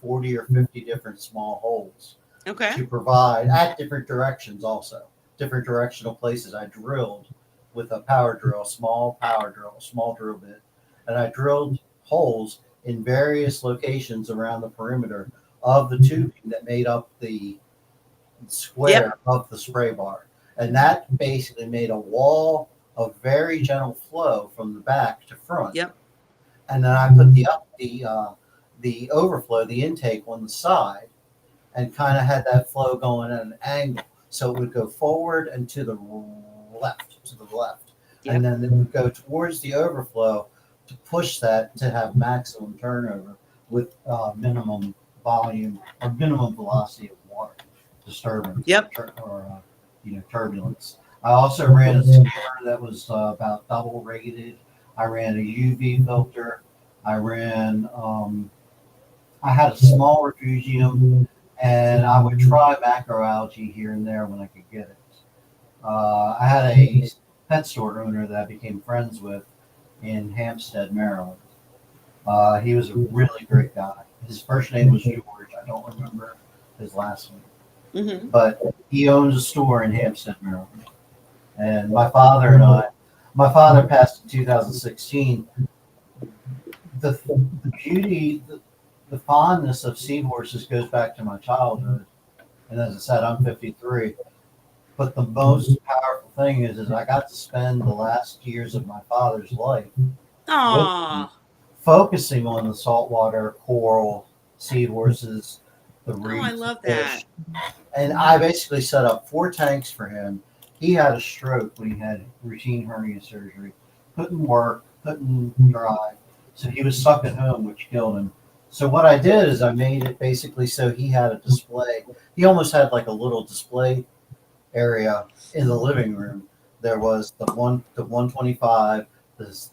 D: 40 or 50 different small holes.
A: Okay.
D: To provide at different directions also. Different directional places. I drilled with a power drill, small drill bit, and I drilled holes in various locations around the perimeter of the tubing that made up the square of the spray bar. And that basically made a wall of very gentle flow from the back to front.
A: Yep.
D: and then I put the overflow, the intake on the side, and kind of had that flow going at an angle, so it would go forward and to the left,
A: Yep.
D: and then it would go towards the overflow to push that to have maximum turnover with minimum volume or minimum velocity of water disturbance.
A: Yep.
D: Or turbulence. I also ran a skimmer that was about double rated. I ran a UV filter. I ran. I had a small refugium, and I would try macroalgae here and there when I could get it. I had a pet store owner that I became friends with in Hampstead, Maryland. He was a really great guy. His first name was George. I don't remember his last name,
A: Mm-hmm.
D: but he owns a store in Hampstead, Maryland. And my father passed in 2016. The beauty, the fondness of seahorses goes back to my childhood. And as I said, I'm 53. But the most powerful thing is I got to spend the last years of my father's life focusing on the saltwater coral, seahorses, the reef.
A: I love that.
D: And I basically set up 4 tanks for him. He had a stroke when he had routine hernia surgery. Couldn't work, couldn't drive. So he was stuck at home, which killed him. So what I did is I made it basically so he had a display. He almost had like a little display area in the living room. There was the 125, the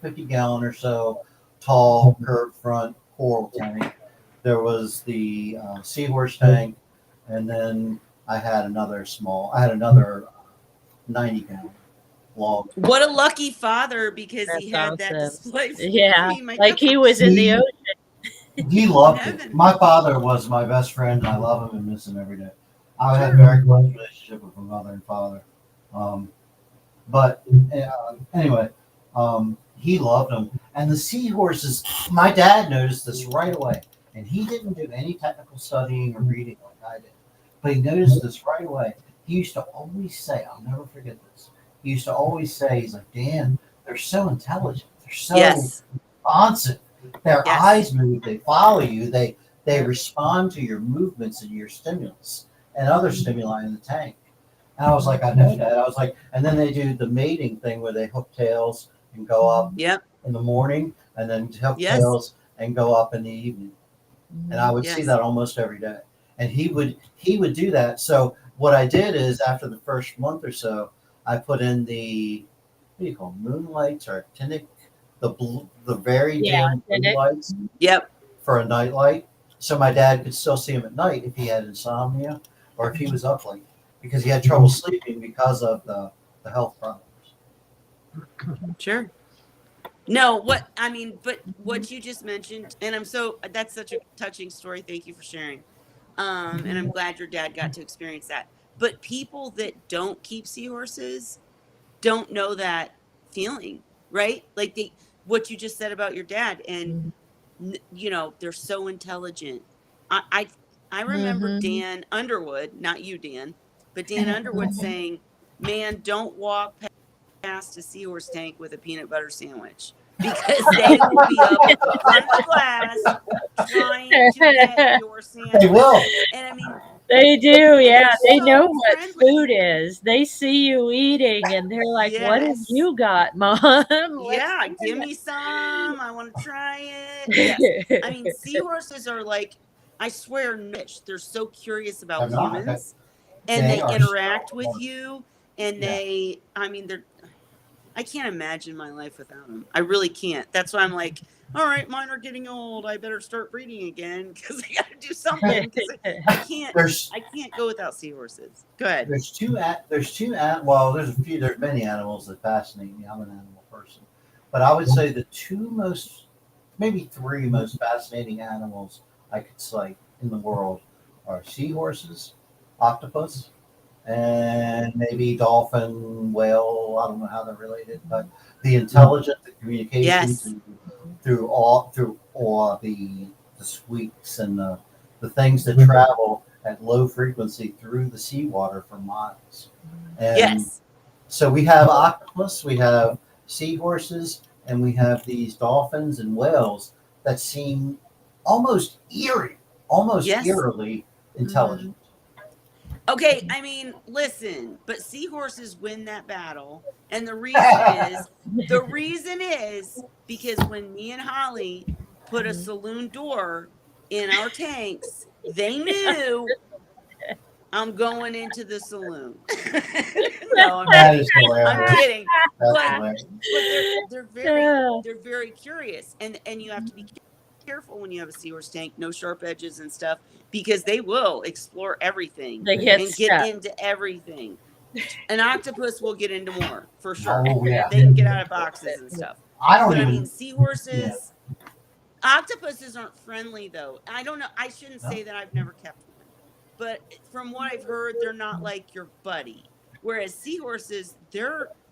D: 50-gallon or so tall curved front coral tank. There was the seahorse tank, and then I had another 90-gallon long.
A: What a lucky father, because
B: That's
A: he had
B: awesome.
A: that display.
B: Yeah,
A: My
B: like he was in the ocean.
D: He loved it.
A: Heaven.
D: My father was my best friend, and I love him and miss him every day. I had a very close relationship with my mother and father. Anyway, he loved them. And the seahorses, my dad noticed this right away. And he didn't do any technical studying or reading like I did. But he noticed this right away. He used to always say, I'll never forget this. He used to always say, he's like, Dan, they're so intelligent. They're so responsive. Their eyes move. They follow you. They respond to your movements and your stimulus and other stimuli in the tank. And I was like, I know that. I was like, and then they do the mating thing where they hook tails and go up in the morning, and then hook tails and go up in the evening. And I would see that almost every day. And he would do that. So what I did is after the first month or so, I put in the, what do you call them, moonlights or actinic, the very dim blue lights for a night light. So my dad could still see him at night if he had insomnia or if he was up late, because he had trouble sleeping because of the health problems.
A: Sure. No, but what you just mentioned, and that's such a touching story. Thank you for sharing. And I'm glad your dad got to experience that. But people that don't keep seahorses don't know that feeling, right? Like what you just said about your dad, and they're so intelligent. I remember Dan Underwood, not you, Dan, but Dan Underwood saying, "Man, don't walk past a seahorse tank with a peanut butter sandwich, because they will be up in front of the glass trying to get your sandwich."
D: They will.
A: And I mean,
B: they do, yeah. They know what
A: friendly.
B: food is. They see you eating, and they're like, "What have you got, Mom?"
A: Yeah, give me some. I want to try it. Yes. I mean, seahorses are like, I swear, they're so curious about humans, and they interact with you, and they're, I can't imagine my life without them. I really can't. That's why I'm like, all right, mine are getting old. I better start breeding again, because I got to do something. Because I can't go without seahorses. Go ahead.
D: There's many animals that fascinate me. I'm an animal person, but I would say the maybe three most fascinating animals I could cite in the world are seahorses, octopus, and maybe dolphin, whale. I don't know how they're related, but the intelligence, the communication through all the squeaks and the things that travel at low frequency through the seawater for miles. And so we have octopus, we have seahorses, and we have these dolphins and whales that seem almost eerie, almost
A: Yes.
D: eerily intelligent.
A: Okay, I mean, listen, but seahorses win that battle, and the reason is because when me and Holly put a saloon door in our tanks, they knew I'm going into the saloon. No,
D: That is hilarious.
A: I'm kidding.
D: That's
A: But
D: hilarious.
A: they're very curious, and you have to be careful when you have a seahorse tank, no sharp edges and stuff, because they will explore everything
B: They get
A: and
B: stuck.
A: get into everything. An octopus will get into more for sure.
D: Oh, yeah.
A: They can get out of boxes and stuff.
D: I don't
A: But
D: even.
A: I mean, seahorses, octopuses aren't friendly though. I don't know. I shouldn't say that. I've never kept one, but from what I've heard, they're not like your buddy. Whereas seahorses,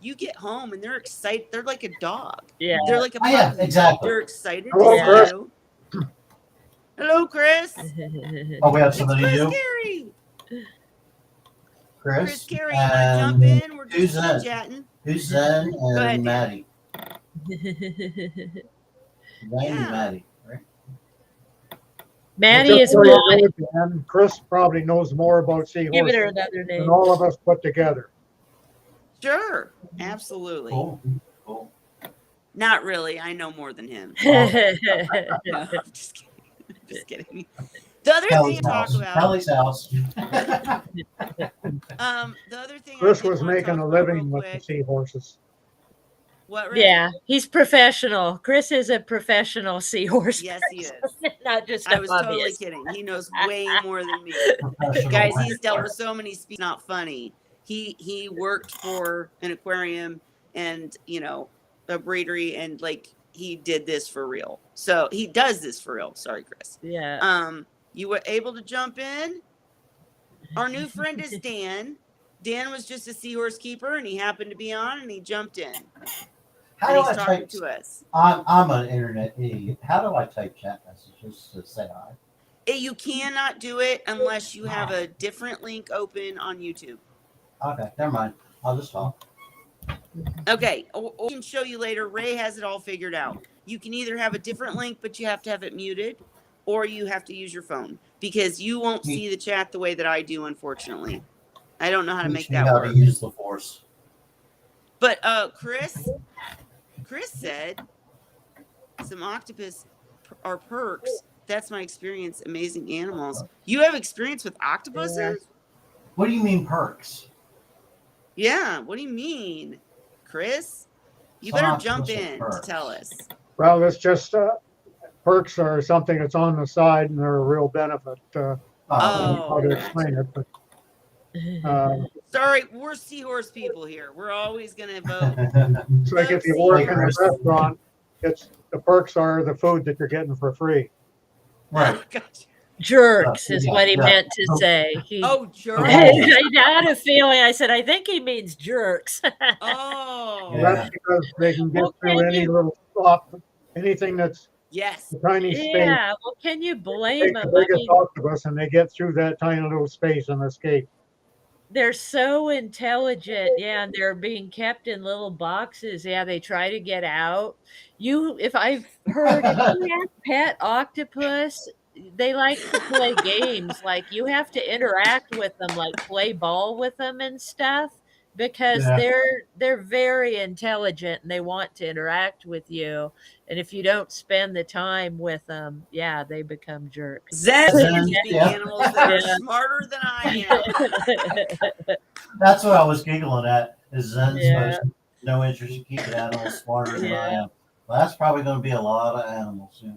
A: you get home and they're excited. They're like a dog.
B: Yeah.
A: They're like a puppy.
D: Yeah, exactly.
A: They're excited
C: Hello,
A: to
C: Chris.
A: see you. Hello, Chris.
D: Oh, we have
A: It's
D: somebody
A: Chris
D: new.
A: Carey.
D: Chris.
A: Chris Carey, you want to jump in? We're
D: who's
A: just
D: that?
A: chatting.
D: Who's Zen and
A: ahead, Dan.
D: Maddie? Zen and
A: Yeah.
D: Maddie, right?
B: Maddie is
C: Just so
B: mine.
C: you know, and Chris probably knows more about
B: Give
C: seahorses
B: her another
C: than
B: name.
C: all of us put together.
A: Sure, absolutely.
D: Cool. Cool.
A: Not really. I know more than him. No, I'm just kidding. Just kidding. The other
D: Kelly's
A: thing to talk
D: house.
A: about.
D: Kelly's house.
A: The other thing.
C: Chris
A: I did
C: was
A: wanna
C: making
A: talk
C: a
A: about
C: living
A: real
C: with the
A: quick.
C: seahorses.
A: What? Ray?
B: Yeah, he's professional. Chris is a professional seahorse.
A: Yes, he is.
B: Not just
A: I
B: a
A: was totally
B: hobbyist.
A: kidding. He knows way more than me.
D: Professional
A: Guys, he's dealt
D: writer.
A: with so many species. Not funny. He worked for an aquarium and a breedery, and like he did this for real. So he does this for real. Sorry, Chris.
B: Yeah.
A: You were able to jump in. Our new friend is Dan. Dan was just a seahorse keeper, and he happened to be on, and he jumped in.
D: How
A: And
D: do
A: he's
D: I
A: talking
D: type?
A: to us.
D: I'm an internet idiot. How do I type chat messages to say hi?
A: You cannot do it unless you have a different link open on YouTube.
D: Okay, never mind. I'll just talk.
A: Okay, or I can show you later. Ray has it all figured out. You can either have a different link, but you have to have it muted, or you have to use your phone because you won't see the chat the way that I do, unfortunately. I don't know how to make
D: Teach me
A: that
D: how
A: work.
D: to use the force.
A: But Chris said some octopus are perks. That's my experience. Amazing animals. You have experience with octopuses?
D: What do you mean perks?
A: Yeah. What do you mean, Chris? You
D: Some
A: better jump
D: octopus are
A: in to
D: perks.
A: tell us.
C: Well, it's just perks are something that's on the side and they're a real benefit. I don't know how to explain it, but
A: Sorry, we're seahorse people here. We're always gonna vote.
C: it's like if you work in a restaurant, the perks are the food that you're getting for free.
D: Right.
A: Gotcha.
B: Jerks is
D: Yeah,
B: what he
D: yeah.
B: meant to say. He,
A: Oh, jerk.
B: I had a feeling. I said, I think he means jerks.
A: Oh,
D: Yeah.
C: That's because they can get
B: Well,
C: through
B: can
C: any
B: you-
C: little spot, anything that's
A: yes.
C: a tiny space.
B: Yeah. Well, can you blame
C: Take
B: him?
C: the
B: I
C: biggest
B: mean,
C: octopus and they get through that tiny little space and escape.
B: they're so intelligent. Yeah, and they're being kept in little boxes. Yeah, they try to get out. If I've heard, if you have pet octopus, they like to play games. Like you have to interact with them, like play ball with them and stuff, because
D: Yeah.
B: they're very intelligent and they want to interact with you. And if you don't spend the time with them, yeah, they become jerks.
A: Zen
D: Zen,
A: keeping
D: yeah.
A: animals that are
B: Yeah.
A: smarter than I am.
D: That's what I was giggling at. Is Zen's
B: Yeah.
D: no interest in keeping animals smarter than I
B: Yeah.
D: am? Well, that's probably going to be a lot of animals. Yeah.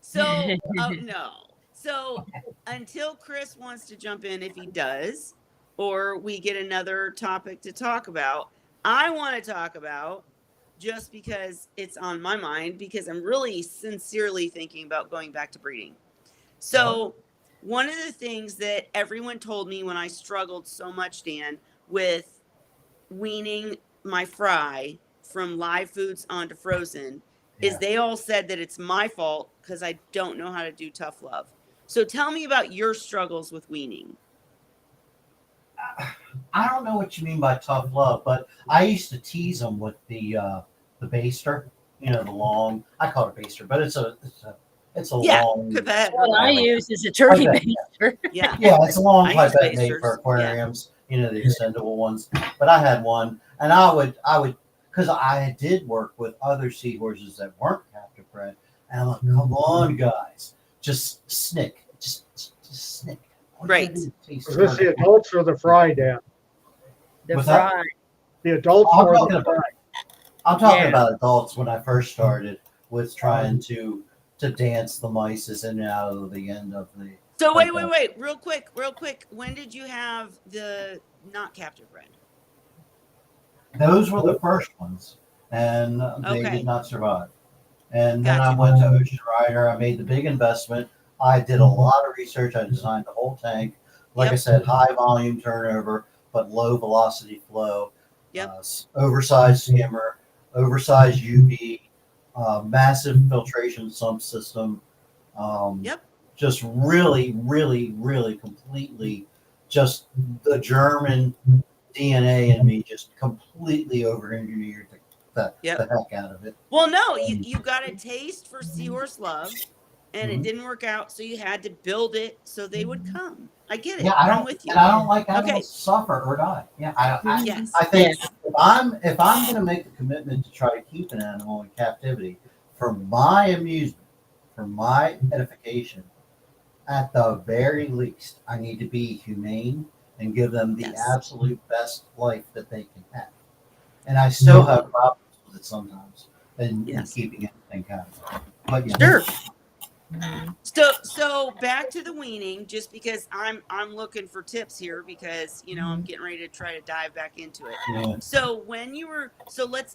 A: So, no. So, until Chris wants to jump in, if he does, or we get another topic to talk about, I want to talk about, just because it's on my mind, because I'm really sincerely thinking about going back to breeding. So, one of the things that everyone told me when I struggled so much, Dan, with weaning my fry from live foods onto frozen, is
D: Yeah.
A: they all said that it's my fault because I don't know how to do tough love. So tell me about your struggles with weaning.
D: I don't know what you mean by tough love, but I used to tease them with the baster. the long. I call it a baster, but it's a
A: Yeah,
D: long.
A: pipette.
B: What I
A: Whatever.
B: use is a turkey
D: Okay.
B: baster.
A: Yeah.
D: Yeah, it's a long
A: I use
D: pipette made for
A: basters.
D: aquariums. The extendable ones. But I had one, and I would, because I did work with other seahorses that weren't captive bred, and I'm like, come on, guys, just snick, just snick. All you gotta
A: Right.
D: do is taste
C: Is this the
D: turkey.
C: adults or the fry, Dan?
B: The
D: What's that?
B: fry.
C: The adults
D: I'm
C: or
D: talking
C: the fry?
D: I'm talking
B: Yeah.
D: about adults when I first started with trying to dance the mice in and out of the end of the.
A: So wait, real quick. When did you have the not captive bred?
D: Those were the first ones, and they
A: Okay.
D: did not survive. And then I
A: Gotcha.
D: went to Ocean Rider. I made the big investment. I did a lot of research. I designed the whole tank. Like I
A: Yep.
D: said, high volume turnover, but low velocity flow.
A: Yep.
D: Oversized skimmer, oversized UV, massive filtration sump system.
A: Yep.
D: Just really, really, really completely, just the German DNA in me just completely over-engineered the heck out of it.
A: Well, no, you got a taste for Seahorse love, and it didn't work out, so you had to build it so they would come. I get it.
D: Yeah,
A: I'm with you.
D: and I don't like animals
A: Okay.
D: to suffer or die. Yeah,
A: Yes.
D: I think if I'm going to make the commitment to try to keep an animal in captivity for my amusement, for my edification, at the very least, I need to be humane and give them the
A: Yes.
D: absolute best life that they can have. And I still have problems with it sometimes, and
A: Yes.
D: keeping anything captive. But yeah,
A: Sure. So back to the weaning, just because I'm looking for tips here because I'm getting ready to try to dive back into it.
D: yeah.
A: So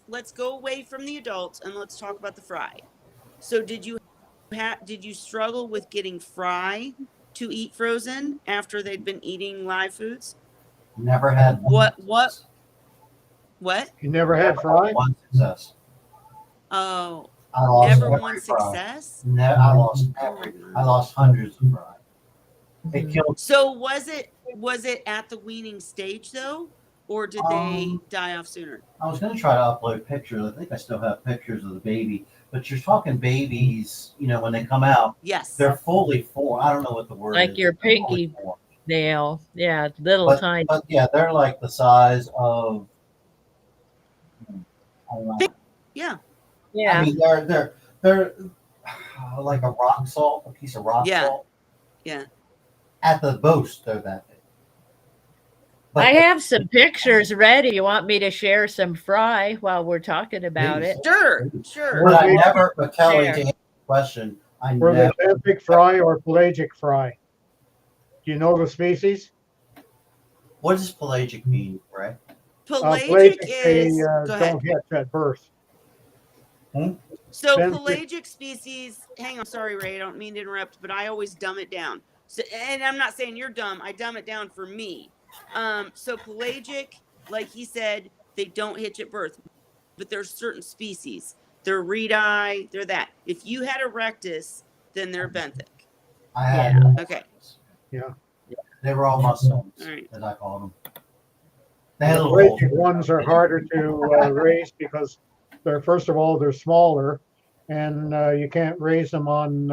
A: let's go away from the adults and let's talk about the fry. So did you struggle with getting fry to eat frozen after they'd been eating live foods?
D: Never had
A: What?
C: You never had fry?
D: one success.
A: Oh,
D: I lost
A: never
D: every
A: one
D: fry.
A: success.
D: No, I lost every. I lost hundreds of fry. It killed.
A: So was it at the weaning stage though, or did they die off sooner?
D: I was going to try to upload pictures. I think I still have pictures of the baby. But you're talking babies. When they come out,
A: Yes.
D: they're fully formed. I don't know what the word is.
B: Like your
D: They're fully
B: pinky
D: formed.
B: nail. Yeah, little
D: But,
B: tiny.
D: but yeah, they're like the size of. I don't know.
A: Yeah.
B: Yeah.
D: I mean, they're like a rock salt, a piece of rock salt.
A: Yeah.
D: At the most, they're that big. But
B: I have some pictures ready. You want me to share some fry while we're talking about it?
A: Sure.
D: But I never. But Kelly,
B: There.
D: to answer the question, I
C: Were
D: never.
C: they benthic fry or pelagic fry? Do you know the species?
D: What does pelagic mean, right?
A: Pelagic
C: they
A: is. Go ahead.
C: don't hatch at birth.
A: So
C: Benthic.
A: pelagic species. Hang on, sorry, Ray. I don't mean to interrupt, but I always dumb it down. So, and I'm not saying you're dumb. I dumb it down for me. So pelagic, like he said, they don't hitch at birth, but there's certain species. They're reed-eye. They're that. If you had a rectus, then they're benthic.
D: I had.
A: Okay.
C: Yeah.
D: They were all mustangs,
A: All right.
D: as I called them. They had
C: The
D: little holes.
C: pelagic ones are harder to raise because they're, first of all, they're smaller, and you can't raise them on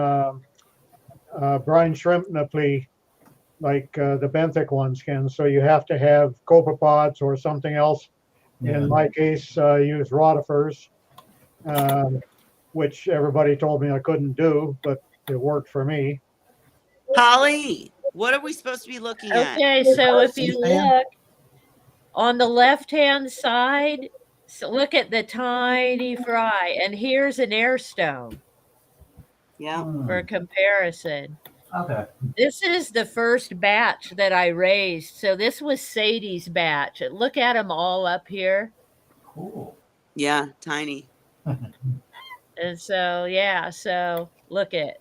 C: brine shrimp naplee like the benthic ones can. So you have to have copepods or something else.
D: Yeah.
C: In my case, use rotifers, which everybody told me I couldn't do, but it worked for me.
A: Holly, what are we supposed to be looking at?
B: Okay, so if you look on the left-hand side, so look at the tiny fry, and here's an air stone
A: Yeah.
B: for comparison.
D: Okay.
B: This is the first batch that I raised. So this was Sadie's batch. Look at them all up here.
D: Cool.
A: Yeah, tiny.
B: And so, yeah, so look at.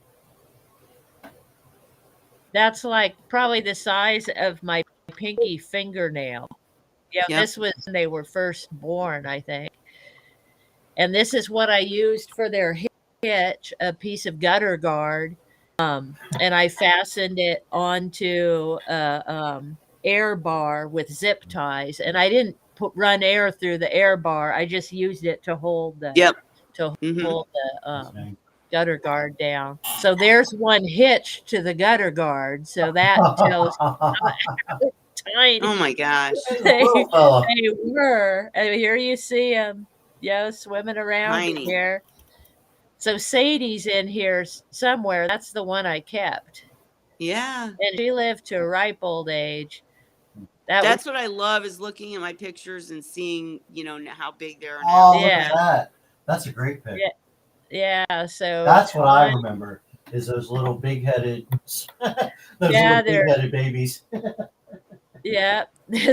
B: That's like probably the size of my pinky fingernail. Yeah,
A: Yep.
B: This was when they were first born, I think. And this is what I used for their hitch, a piece of gutter guard. And I fastened it onto air bar with zip ties. And I didn't run air through the air bar. I just used it to hold the
A: Yep.
B: to
A: Mhm.
B: pull
D: His
B: the
D: name.
B: gutter guard down. So there's one hitch to the gutter guard. So that tells tiny
A: Oh my gosh.
B: they,
D: Little fella.
B: they were. And here you see them, swimming around in
A: Tiny.
B: here. So Sadie's in here somewhere. That's the one I kept.
A: Yeah.
B: And she lived to a ripe old age. That
A: That's
B: was
A: what I love is looking at my pictures and seeing, how big they are now.
D: Oh, look
B: Yeah.
D: at that. That's a great pic.
B: yeah. So
D: That's what I remember is those little big-headed,
B: Yeah, they're-
D: big-headed babies.
B: Yeah.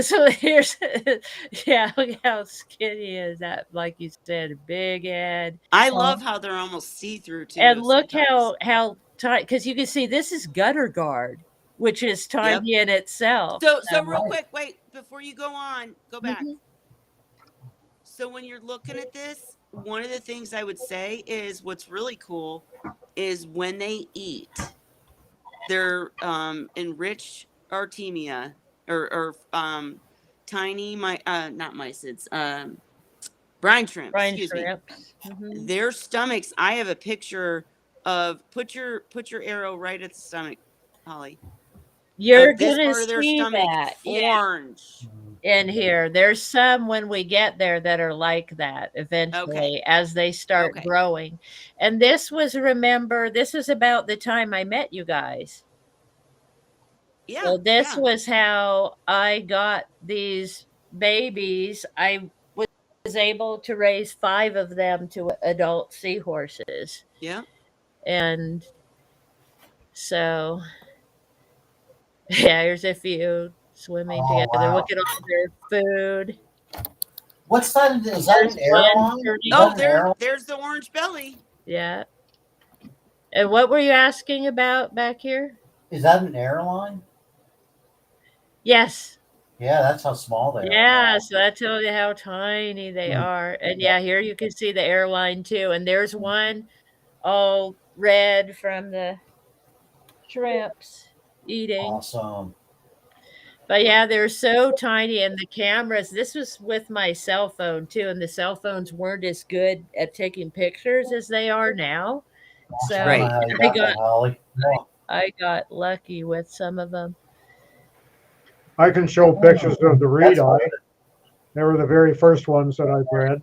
B: So here's look how skinny he is. That, like you said, big head.
A: I love how they're almost see-through too.
B: And look
A: sometimes.
B: how tight, because you can see this is gutter guard, which is tiny in itself.
A: So real
D: Right.
A: quick, wait, before you go on, go back.
B: Mhm.
A: So when you're looking at this, one of the things I would say is what's really cool is when they eat, they're enriched artemia or tiny not mysids, brine shrimps,
B: Brine
A: excuse me.
B: shrimps. Mhm.
A: Their stomachs, I have a picture of put your arrow right at the stomach, Holly.
B: You're
A: Of this
B: gonna
A: part of their
B: see
A: stomach,
B: that. Yeah.
A: orange.
B: In here. There's some when we get there that are like that eventually as they start
A: Okay.
B: growing. And this was, remember, this is about the time I met you guys.
A: Yeah.
B: So this was how I got these babies. I was able to raise 5 of them to adult seahorses.
A: Yeah.
B: And so, yeah, here's a few swimming
D: Oh,
B: together.
D: wow.
B: Look at all their food.
D: What's that? Is that
B: There's
D: an airline?
B: one
D: Is
A: Oh,
D: that an airline?
A: there's the orange belly.
B: Yeah. And what were you asking about back here?
D: Is that an airline?
B: Yes.
D: Yeah, that's how small they are.
B: Yeah, so that tells you how tiny they are. And yeah, here you can see the airline too. And there's one all red from the shrimps eating.
D: Awesome.
B: But yeah, they're so tiny. And the cameras, this was with my cell phone too. And the cell phones weren't as good at taking pictures as they are now. So
D: I don't know how you got that, Holly. Oh,
B: I got lucky with some of them.
C: I can show pictures of the reed
D: That's
C: eye. They were the very first ones that I bred.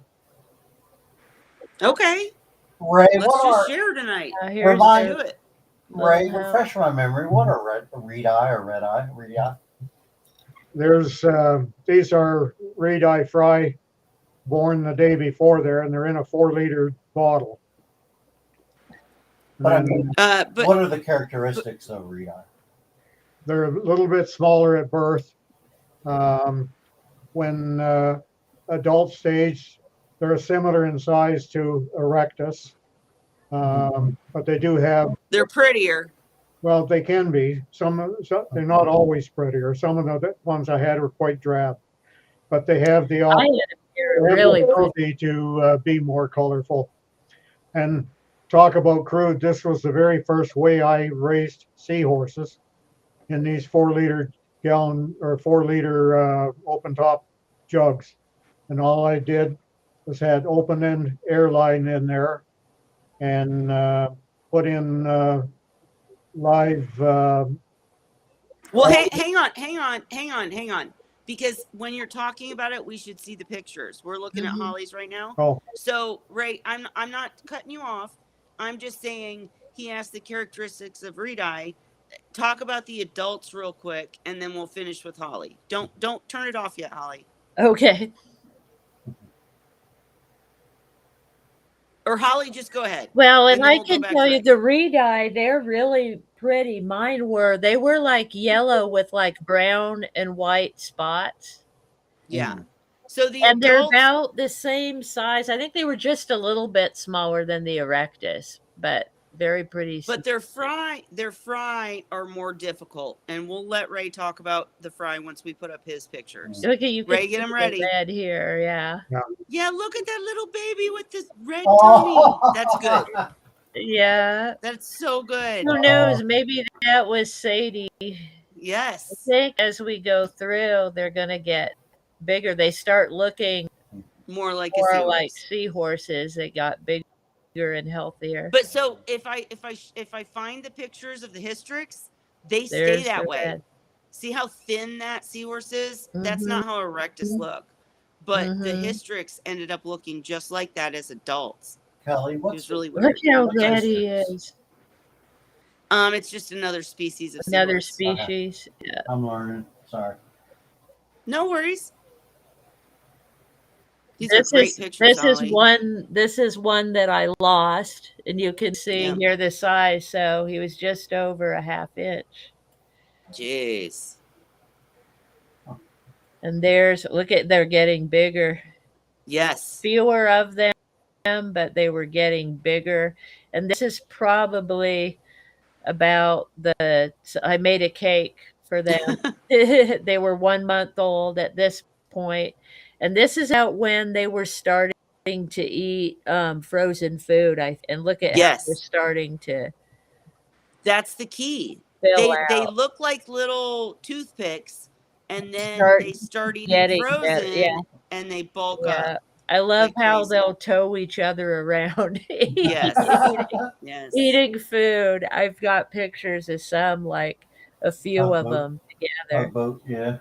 A: Okay.
D: Ray,
A: Let's
D: what
A: just
D: are
A: share tonight.
B: Here's
D: Remind-
A: Do it.
D: Ray?
B: Little
D: Refresh my memory. What are reed eye or red eye? Reed eye.
C: There's these are reed eye fry born the day before there, and they're in a 4-liter bottle.
D: But I
C: And
D: mean,
A: But
D: what are the characteristics of reed eye?
C: they're a little bit smaller at birth. When adult stage, they're similar in size to erectus, but they do have,
A: they're prettier.
C: well, they can be. Some they're not always prettier. Some of the ones I had were quite drab, but they have the
B: I had really
C: ability to be more colorful. And talk about crude, this was the very first way I raised seahorses in these 4-liter gallon or 4-liter open top jugs. And all I did was had open end airline in there and put in live.
A: Well, hang on. Because when you're talking about it, we should see the pictures. We're looking at Holly's right now.
C: Oh,
A: So, Ray, I'm not cutting you off. I'm just saying he asked the characteristics of reed eye. Talk about the adults real quick, and then we'll finish with Holly. Don't turn it off yet, Holly.
B: Okay.
A: Or Holly, just go ahead.
B: Well, and
A: then
B: I
A: we'll go
B: can
A: back
B: tell
A: to
B: you
A: Ray.
B: the reed eye, they're really pretty. They were like yellow with like brown and white spots.
A: Yeah. So the
B: And they're
A: adults,
B: about the same size. I think they were just a little bit smaller than the erectus, but very pretty.
A: but their fry are more difficult, and we'll let Ray talk about the fry once we put up his pictures.
B: Okay, you can
A: Ray, get
B: see
A: them
B: the
A: ready.
B: red here, yeah.
A: Yeah, look at that little baby with this red
D: Oh.
A: tummy. That's good.
B: Yeah.
A: That's so good.
B: Who knows? Maybe that was Sadie. I
A: Yes.
B: think as we go through, they're going to get bigger. They start looking
A: More like a
B: More like
A: seahorse.
B: seahorses that got bigger and healthier.
A: But so if I find the pictures of the Hystrix, they stay
B: There's
A: that
B: the
A: way.
B: red.
A: See how thin that seahorse is? That's
B: Mm-hmm.
A: not how erectus look. But the
B: Mm-hmm.
A: Hystrix ended up looking just like that as adults.
D: Kelly,
A: It
D: what's
A: was really
B: Look
A: weird.
B: how
D: what's
B: red he
D: Hystrix?
B: is.
A: It's just another species of
B: Another
A: seahorse.
B: species. Yeah.
D: I'm learning. Sorry.
A: No worries. These are great pictures,
B: This is
A: Ollie.
B: one that I lost, and you can see
A: Yeah.
B: here the size. So he was just over a half inch.
A: Jeez.
B: And they're getting bigger.
A: Yes.
B: Fewer of them, but they were getting bigger. And this is probably about I made a cake for them. They were 1 month old at this point, and this is out when they were starting to eat frozen food. And look at how they're
A: Yes.
B: starting to
A: That's the key.
B: fill
A: They
B: out,
A: look like little toothpicks, and then
B: start
A: they start eating
B: getting better. Yeah,
A: frozen, and they bulk
B: yeah.
A: up
B: I love
A: like
B: how
A: crazy.
B: they'll tow each other around
A: Yes. Yes.
B: eating food. I've got pictures of some, like a few of
D: Tugboat.
B: them together.
D: Tugboat, yeah.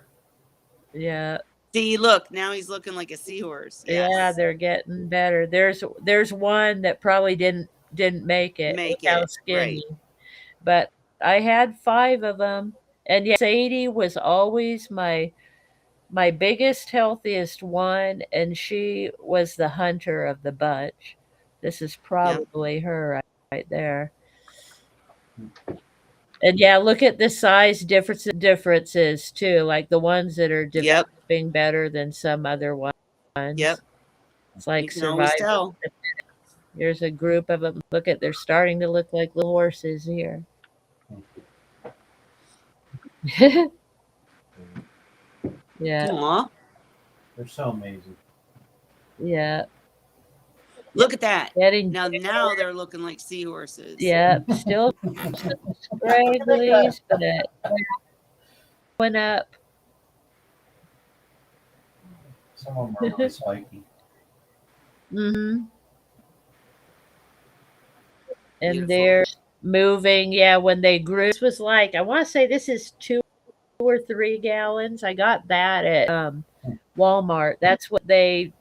B: Yeah.
A: See, look, now he's looking like a seahorse.
B: Yeah,
A: Yes.
B: they're getting better. There's one that probably didn't make it.
A: Make
B: Look how
A: it.
B: skinny.
A: Right.
B: But I had 5 of them, and yes, Sadie was always my biggest, healthiest one, and she was the hunter of the bunch. This is probably her right there. And yeah, look at the size differences too, like the ones that are
A: Yep.
B: developing better than some other ones.
A: Yep.
B: It's like
A: You can always
B: survival.
A: tell.
B: Here's a group of them. Look at, they're starting to look like little horses here. Yeah,
A: Aw.
D: They're so amazing.
B: yeah.
A: Look at that.
B: Getting
A: Now they're looking like seahorses.
B: yeah, still some scragglies, but going up.
D: Some of them are really spiky.
B: Mm-hmm. And
A: Beautiful.
B: they're moving. Yeah, when they grew, this was like, I want to say this is 2 or 3 gallons. I got that at Walmart. That's what they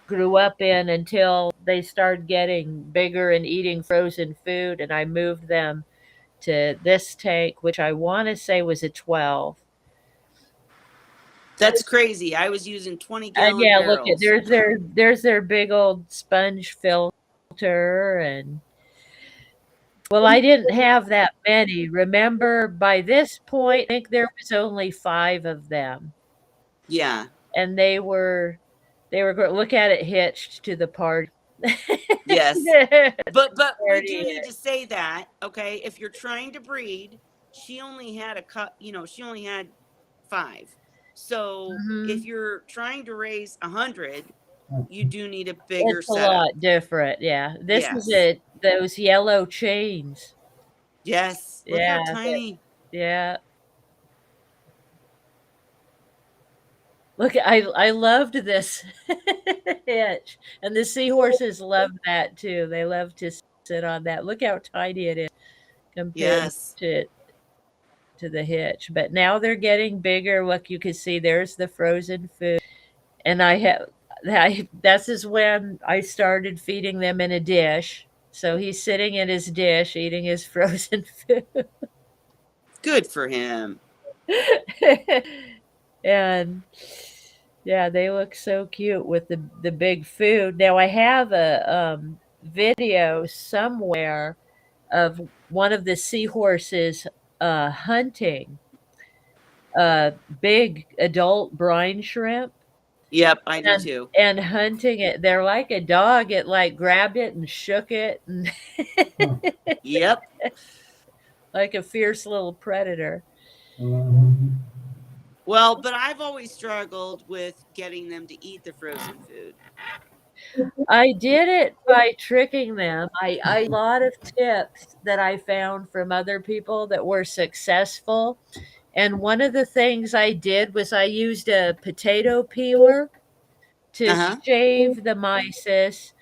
B: grew up in until they started getting bigger and eating frozen food. And I moved them to this tank, which I want to say was a 12.
A: That's crazy. I was using 20
B: And
A: gallon
B: yeah,
A: barrels.
B: look at there's their big old sponge filter. And well, I didn't have that many. Remember, by this point, I think there was only 5 of them,
A: Yeah.
B: and they were look at it hitched to the party.
A: Yes. But we
B: Party
A: do need
B: here.
A: to say that, okay, if you're trying to breed, she only had she only had 5. So
B: Mhm.
A: if you're trying to raise 100, you do need a bigger
B: It's a
A: setup.
B: lot different, yeah. This is
A: Yes.
B: those yellow chains.
A: Yes. Look
B: Yeah,
A: how tiny.
B: yeah. Look, I loved this hitch, and the seahorses love that too. They love to sit on that. Look how tiny it is compared
A: Yes.
B: to the hitch. But now they're getting bigger. Look, you can see there's the frozen food, and this is when I started feeding them in a dish. So he's sitting in his dish eating his frozen food.
A: Good for him.
B: And yeah, they look so cute with the big food. Now I have a video somewhere of one of the seahorses hunting a big adult brine shrimp.
A: Yep, I do too.
B: And hunting it. They're like a dog. It like grabbed it and shook it, and
A: Yep.
B: like a fierce little predator.
A: Well, but I've always struggled with getting them to eat the frozen food.
B: I did it by tricking them. I a lot of tips that I found from other people that were successful. And one of the things I did was I used a potato peeler to
A: Uh-huh.
B: shave the mysis.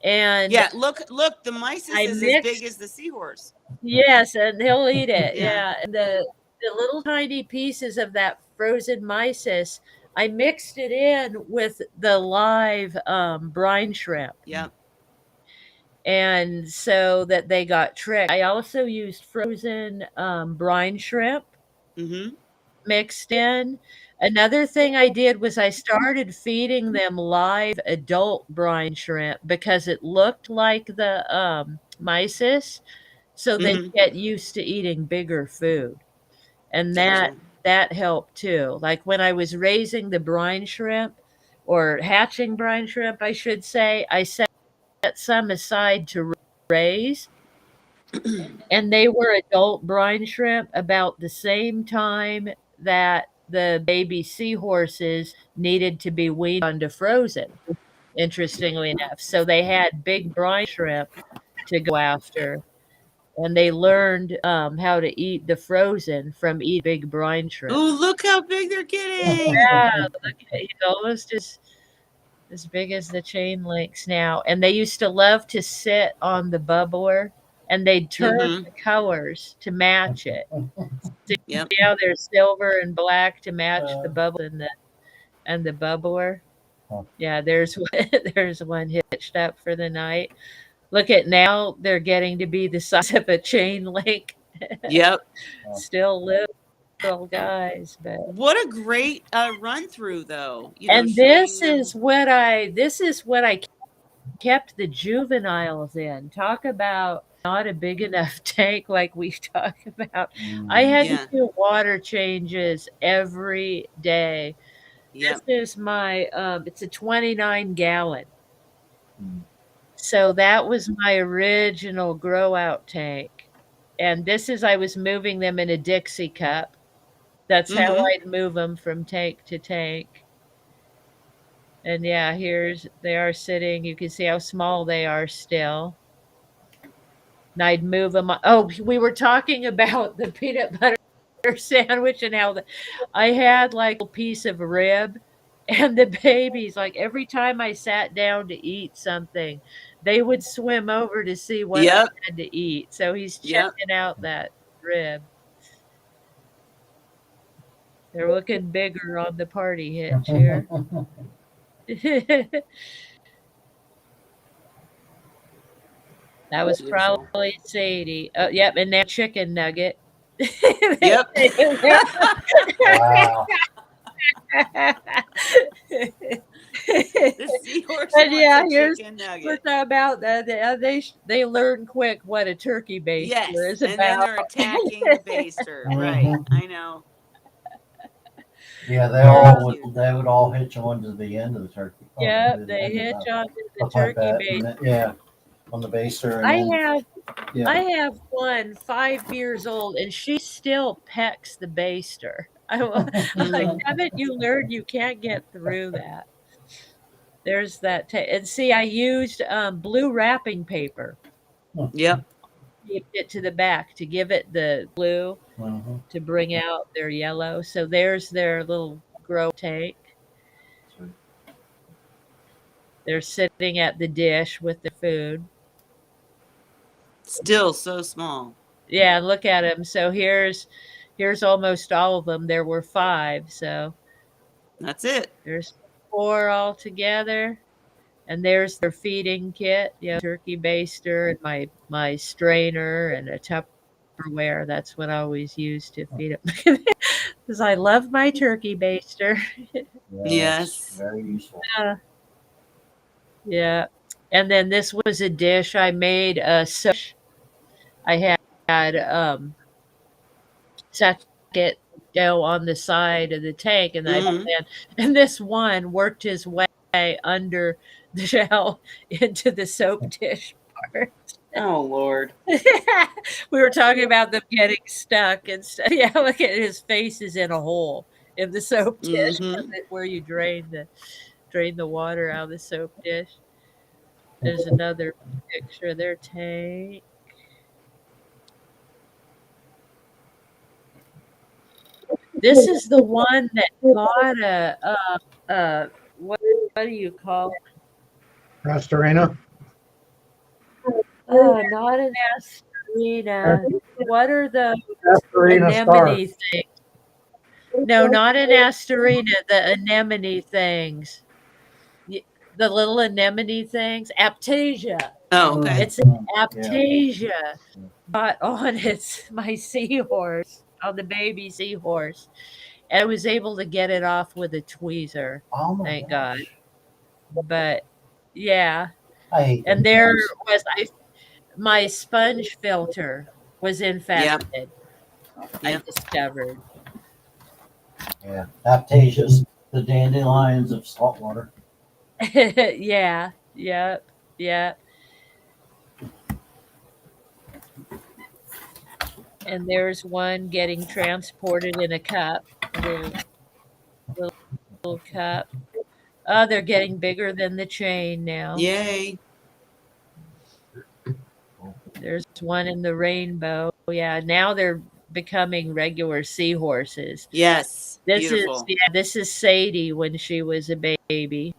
B: And
A: Yeah, look, the mysis
B: I
A: is as
B: mixed,
A: big as the seahorse.
B: yes, and he'll eat it.
A: Yeah.
B: Yeah. And the little tiny pieces of that frozen mysis, I mixed it in with the live brine shrimp.
A: Yep.
B: And so that they got tricked. I also used frozen brine shrimp
A: Mm-hmm.
B: mixed in. Another thing I did was I started feeding them live adult brine shrimp because it looked like the mysis, so they
A: Mm-hmm.
B: get used to eating bigger food. And
A: Gotcha.
B: that helped too. Like when I was raising the brine shrimp or hatching brine shrimp, I should say, I set some aside to raise, and they were adult brine shrimp about the same time that the baby seahorses needed to be weaned onto frozen, interestingly enough. So they had big brine shrimp to go after, and they learned how to eat the frozen from eating big brine shrimp.
A: Oh, look how big they're getting.
B: Yeah, look, he's almost as big as the chain links now. And they used to love to sit on the bubbler, and they'd turn
A: Mm-hmm.
B: the colors to match it. See
A: Yep.
B: how there's silver and black to match the bubble and the bubbler. Yeah, there's one, there's one hitched up for the night. Look at now, they're getting to be the size of a chain link.
A: Yep.
B: Still little guys, but
A: What a great run through, though.
B: and
A: Showing them.
B: this is what I kept the juveniles in. Talk about not a big enough tank like we talk about. I had to
A: Yeah.
B: do water changes every day.
A: Yep.
B: This is my it's a 29 gallon. So that was my original grow out tank. And this is I was moving them in a Dixie cup. That's how
A: Mm-hmm.
B: I'd move them from tank to tank. And yeah, here's they are sitting. You can see how small they are still. And I'd move them. Oh, we were talking about the peanut butter sandwich and how I had like a piece of rib, and the babies, like every time I sat down to eat something, they would swim over to see what I
A: Yep.
B: had to eat. So he's
A: Yep.
B: checking out that rib. They're looking bigger on the party hitch here. That was
A: Beautiful.
B: probably Sadie. Oh, yep, and that chicken nugget.
A: Yep.
D: Wow.
A: The seahorse
B: And
A: wants
B: yeah,
A: a
B: here's
A: chicken
B: what
A: nugget.
B: about they learn quick what a turkey baster
A: Yes,
B: is
A: and then
B: about.
A: they're attacking the baster. Right. I know.
D: Yeah,
A: Very cute.
D: they would all hitch on to the end of the turkey.
B: Yep,
D: The
B: they
D: end of
B: hitch onto the
D: stuff like
B: turkey
D: that.
B: baster.
D: And yeah, on the baster, and
B: I
D: then
B: have
D: yeah.
B: I have one 5 years old, and she still pecks the baster. I'm like,
A: Mhm.
B: haven't you learned you can't get through that? There's that. And see, I used blue wrapping paper.
A: Yep.
B: Taped it to the back to give it the blue
D: Mhm.
B: to bring out their yellow. So there's their little grow tank. They're sitting at the dish with the food.
A: Still so small.
B: Yeah, look at them. So here's almost all of them. There were 5, so
A: That's it.
B: there's 4 altogether. And there's their feeding kit, turkey baster and my strainer and a Tupperware. That's what I always use to feed them because I love my turkey baster.
A: Yes.
D: Very useful.
B: Yeah. And then this was a dish I made a I had socket dough on the side of the tank, and
A: Hmm.
B: and this one worked his way under the shell into the soap dish part.
A: Oh Lord.
B: We were talking about them getting stuck and stuff. Yeah, look at his face is in a hole in the soap dish
A: Hmm.
B: where you drain the water out of the soap dish. There's another picture of their tank. This is the one that got a what do you call it?
C: Pastorina.
B: Not an asterina. What are the
C: Pastorina star.
B: anemone things? No, not an asterina. The anemone things. The little anemone things. Aptasia.
A: Oh, okay.
B: It's an aptasia. Got on my seahorse, on the baby seahorse. And I was able to get it off with a tweezer.
D: Oh my
B: Thank
D: gosh.
B: God. But yeah.
D: I hate
B: And
D: those
B: there
D: things.
B: was my sponge filter was infested. I
A: Yep.
B: discovered.
D: Yeah. Aptasias, the dandelions of saltwater.
B: Yeah. Yep. Yep. And there's one getting transported in a cup. Little cup. Oh, they're getting bigger than the chain now.
A: Yay.
B: There's one in the rainbow. Yeah, now they're becoming regular seahorses.
A: Yes.
B: This
A: Beautiful.
B: this is Sadie when she was a baby.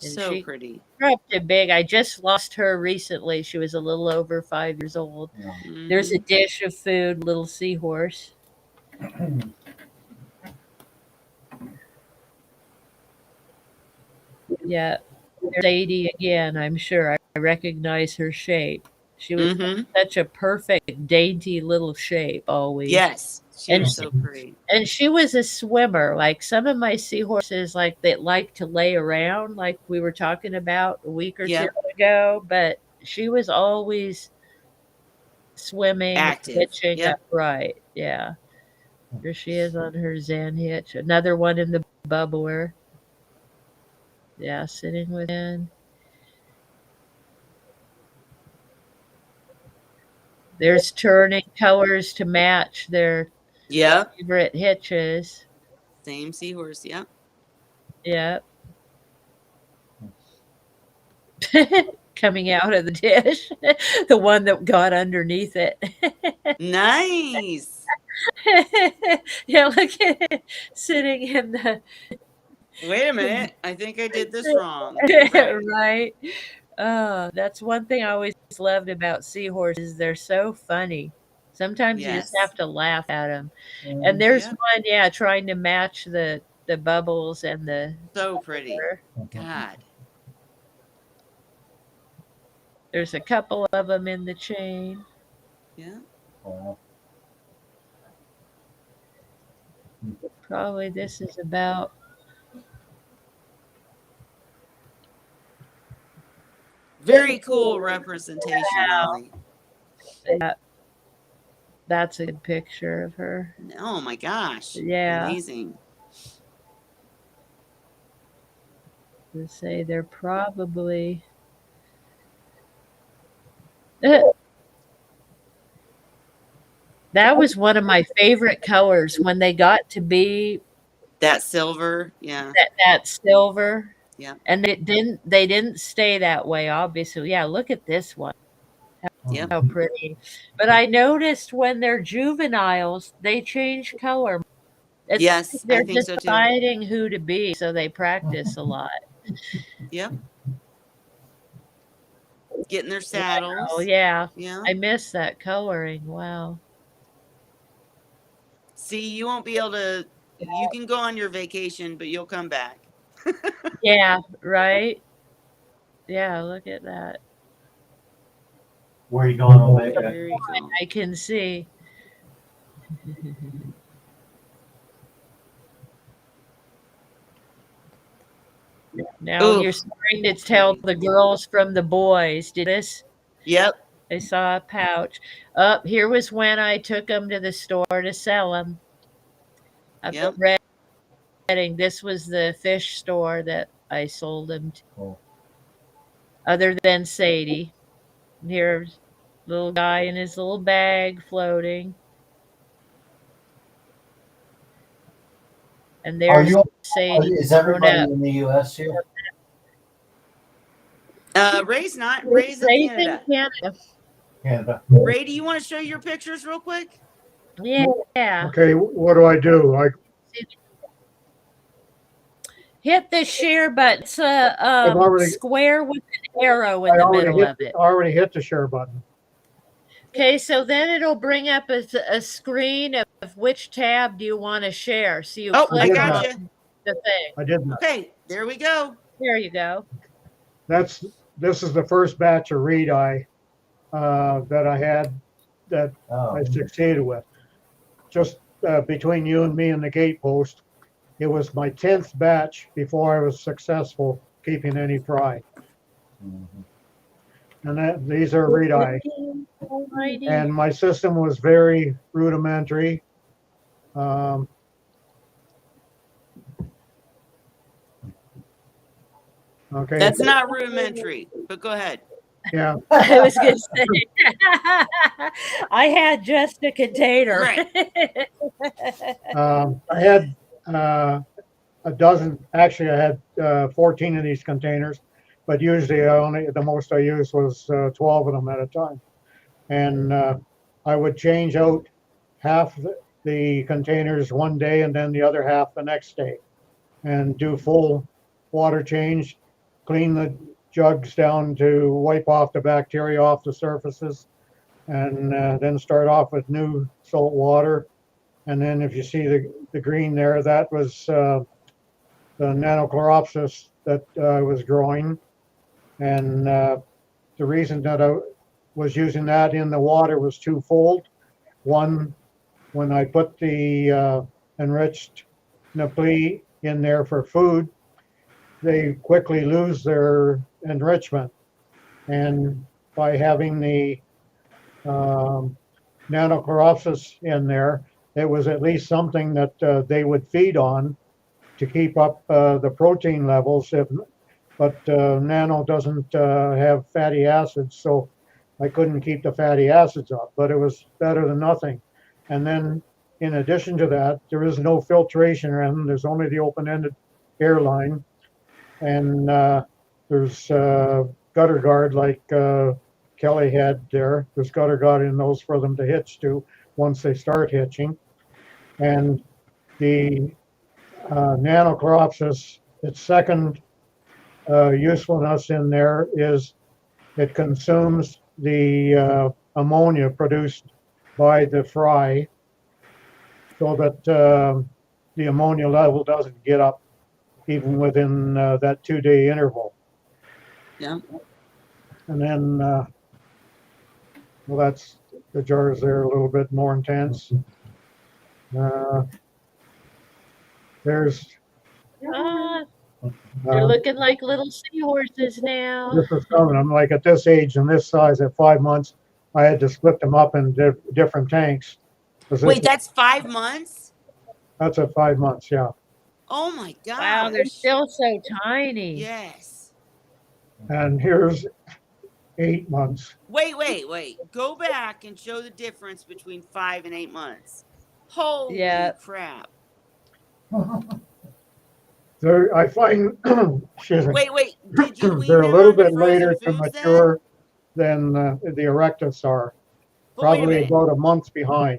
B: And
A: So
B: she
A: pretty.
B: grew up to big. I just lost her recently. She was a little over 5 years old.
D: Yeah.
B: There's a
A: Mhm.
B: dish of food, little seahorse. Yeah. There's Sadie again, I'm sure. I recognize her shape. She was
A: Mhm.
B: such a perfect, dainty little shape always.
A: Yes. She
B: And
A: was so pretty.
B: And she was a swimmer. Like some of my seahorses, like that like to lay around, like we were talking about a week or
A: Yep.
B: 2 ago. But she was always swimming,
A: Active.
B: hitching
A: Yep.
B: upright. Yeah. There she is on her Zen hitch. Another one in the bubbler. Yeah, sitting within. There's turning colors to match their
A: Yep.
B: favorite hitches.
A: Same seahorse. Yep.
B: Yep. Coming out of the dish. The one that got underneath it.
A: Nice.
B: Yeah, look at it sitting in the
A: Wait a minute. I think I did this wrong. Right.
B: right. Oh, that's one thing I always loved about seahorses. They're so funny. Sometimes you just
A: Yes.
B: have to laugh at them. And there's
A: Yep.
B: one, yeah, trying to match the bubbles and the
A: So pretty. God.
B: There's a couple of them in the chain.
A: Yeah.
B: Probably this is about
A: Very cool representation, Ollie.
B: That's a good picture of her.
A: Oh my gosh.
B: Yeah.
A: Amazing.
B: To say they're probably that was one of my favorite colors when they got to be
A: That silver. Yeah.
B: that silver.
A: Yeah.
B: And they didn't stay that way, obviously. Yeah, look at this one.
A: Yep.
B: How pretty. But I noticed when they're juveniles, they change color. It's
A: Yes,
B: like they're
A: I think so too.
B: deciding who to be, so they practice a lot.
A: Yep. Getting their saddles.
B: Oh yeah.
A: Yeah.
B: I miss that coloring. Wow.
A: See, you won't be able to. You can go on your vacation, but you'll come back.
B: Yeah, right? Yeah, look at that.
D: Where are you going, Omega?
A: Very cool.
B: I can see. Now
A: Ooh.
B: you're starting to tell the girls from the boys. Did this?
A: Yep.
B: I saw a pouch. Up here was when I took them to the store to sell them. At
A: Yep.
B: the Reading. This was the fish store that I sold them to.
D: Cool.
B: Other than Sadie. Here's little guy in his little bag floating. And there's Sadie.
D: Is everybody in the U.S. here?
A: Ray's not. Ray's in Canada.
D: Canada.
A: Ray, do you want to show your pictures real quick?
B: Yeah.
C: Okay, what do I do?
B: Hit the share button. It's a
C: already-
B: square with an arrow in
C: I
B: the
C: already
B: middle of it.
C: already hit the share button.
B: Okay, so then it'll bring up a screen of which tab do you want to share. So you
A: Oh,
B: click
A: I got
B: on
A: you.
B: the thing.
C: I did not.
A: Okay, there we go.
B: There you go.
C: This is the first batch of reed eye that I had that
D: Oh,
C: I succeeded with. Just between you and me and the gate post, it was my 10th batch before I was successful keeping any fry.
D: mhm.
C: And these are reed eye.
B: Alrighty.
C: And my system was very rudimentary. Okay.
A: That's not rudimentary, but go ahead.
C: Yeah.
B: I was gonna say I had just a container.
A: Right.
C: I had a dozen. Actually, I had 14 of these containers, but usually the most I used was 12 of them at a time. And I would change out half the containers one day and then the other half the next day, and do full water change, clean the jugs down to wipe off the bacteria off the surfaces, and then start off with new salt water. And then if you see the green there, that was the Nanochloropsis that was growing. And the reason that I was using that in the water was twofold. One, when I put the enriched Napoli in there for food, they quickly lose their enrichment. And by having the Nanochloropsis in there, it was at least something that they would feed on to keep up the protein levels. But Nano doesn't have fatty acids, so I couldn't keep the fatty acids up, but it was better than nothing. And then in addition to that, there is no filtration around them. There's only the open-ended airline. And there's gutter guard like Kelly had there. There's gutter guard in those for them to hitch to once they start hitching. And the Nanochloropsis, its second usefulness in there is it consumes the ammonia produced by the fry, so that the ammonia level doesn't get up even within that 2-day interval.
A: Yeah.
C: And then, well, that's the jars there a little bit more intense. There's
B: they're looking like little seahorses now.
C: this is coming. I'm like at this age and this size at 5 months, I had to split them up in different tanks.
A: Wait, that's 5 months?
C: That's at 5 months, yeah.
A: Oh my god.
B: Wow, they're still so tiny.
A: Yes.
C: And here's 8 months.
A: Wait. Go back and show the difference between 5 and 8 months. Holy crap.
C: There, I find, excuse me,
A: Wait. Did you wean
C: they're a
A: them
C: little
A: onto
C: bit
A: frozen
C: later to
A: foods
C: mature than the Erectus are.
A: But wait a
C: Probably
A: minute.
C: about a month behind.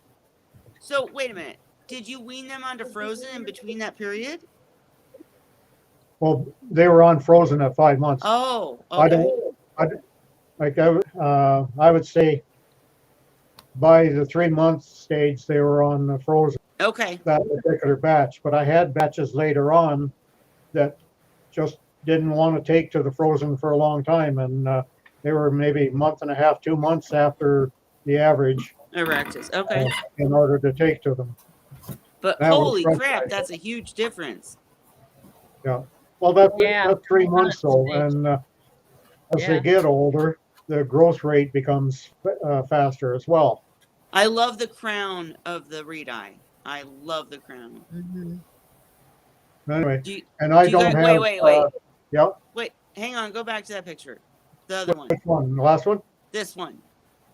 A: So wait a minute. Did you wean them onto frozen in between that period?
C: Well, they were on frozen at 5 months.
A: Oh,
C: I
A: okay.
C: I would say by the 3-month stage, they were on the frozen,
A: Okay.
C: that particular batch. But I had batches later on that just didn't want to take to the frozen for a long time. And they were maybe a month and a half, 2 months after the average
A: Erectus. Okay.
C: in order to take to them.
A: But
C: That was
A: holy
C: frustrating.
A: crap, that's a huge difference.
C: Yeah. Well, that's 3 months
B: months,
C: old.
B: maybe.
C: And as
B: Yeah.
C: they get older, the growth rate becomes faster as well.
A: I love the crown of the reed eye. I love the crown.
B: Mm-hmm.
C: Anyway,
A: Do you,
C: and I
A: do you
C: don't
A: guys,
C: have.
A: wait.
C: Yep.
A: Wait, hang on. Go back to that picture. The other one.
C: Which one? The last one?
A: This one.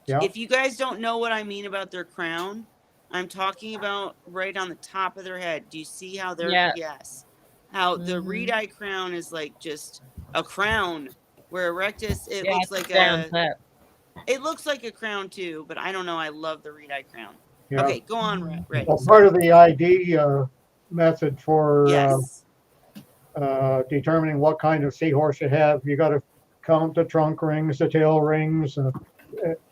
C: Yeah.
A: If you guys don't know what I mean about their crown, I'm talking about right on the top of their head. Do you see how they're yes? How the reed eye crown is like just a crown, where Erectus it looks like it looks like a crown too, but I don't know. I love the reed eye crown.
C: Yeah.
A: Okay, go on, Red.
C: Well, part of the ID method for
A: yes.
C: determining what kind of seahorse you have, you got to count the trunk rings, the tail rings, and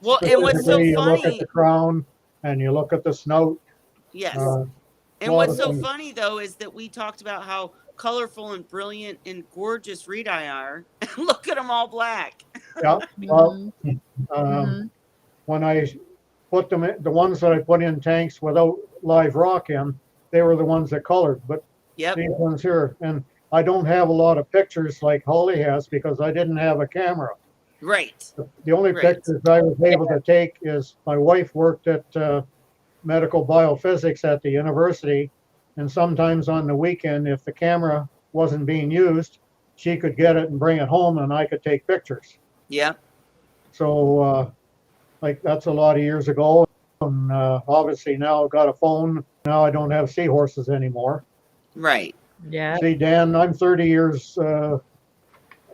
A: Well, and what's so
C: specifically you look at
A: funny,
C: the crown and you look at the snout.
A: yes.
C: A
A: And
C: lot
A: what's
C: of
A: so
C: things.
A: funny though is that we talked about how colorful and brilliant and gorgeous reed eye are. Look at them all black.
C: Yeah. Well,
B: Mhm. Mhm.
C: when I put them in, the ones that I put in tanks without live rock in, they were the ones that colored. But
A: Yep.
C: these ones here, and I don't have a lot of pictures like Holly has because I didn't have a camera.
A: Right.
C: The only
A: Right.
C: pictures I was able to take is my wife worked at medical biophysics at the university, and sometimes on the weekend, if the camera wasn't being used, she could get it and bring it home, and I could take pictures.
A: Yep.
C: So, like that's a lot of years ago, and obviously now I've got a phone. Now I don't have seahorses anymore.
A: Right.
B: Yeah.
C: See, Dan, I'm 30 years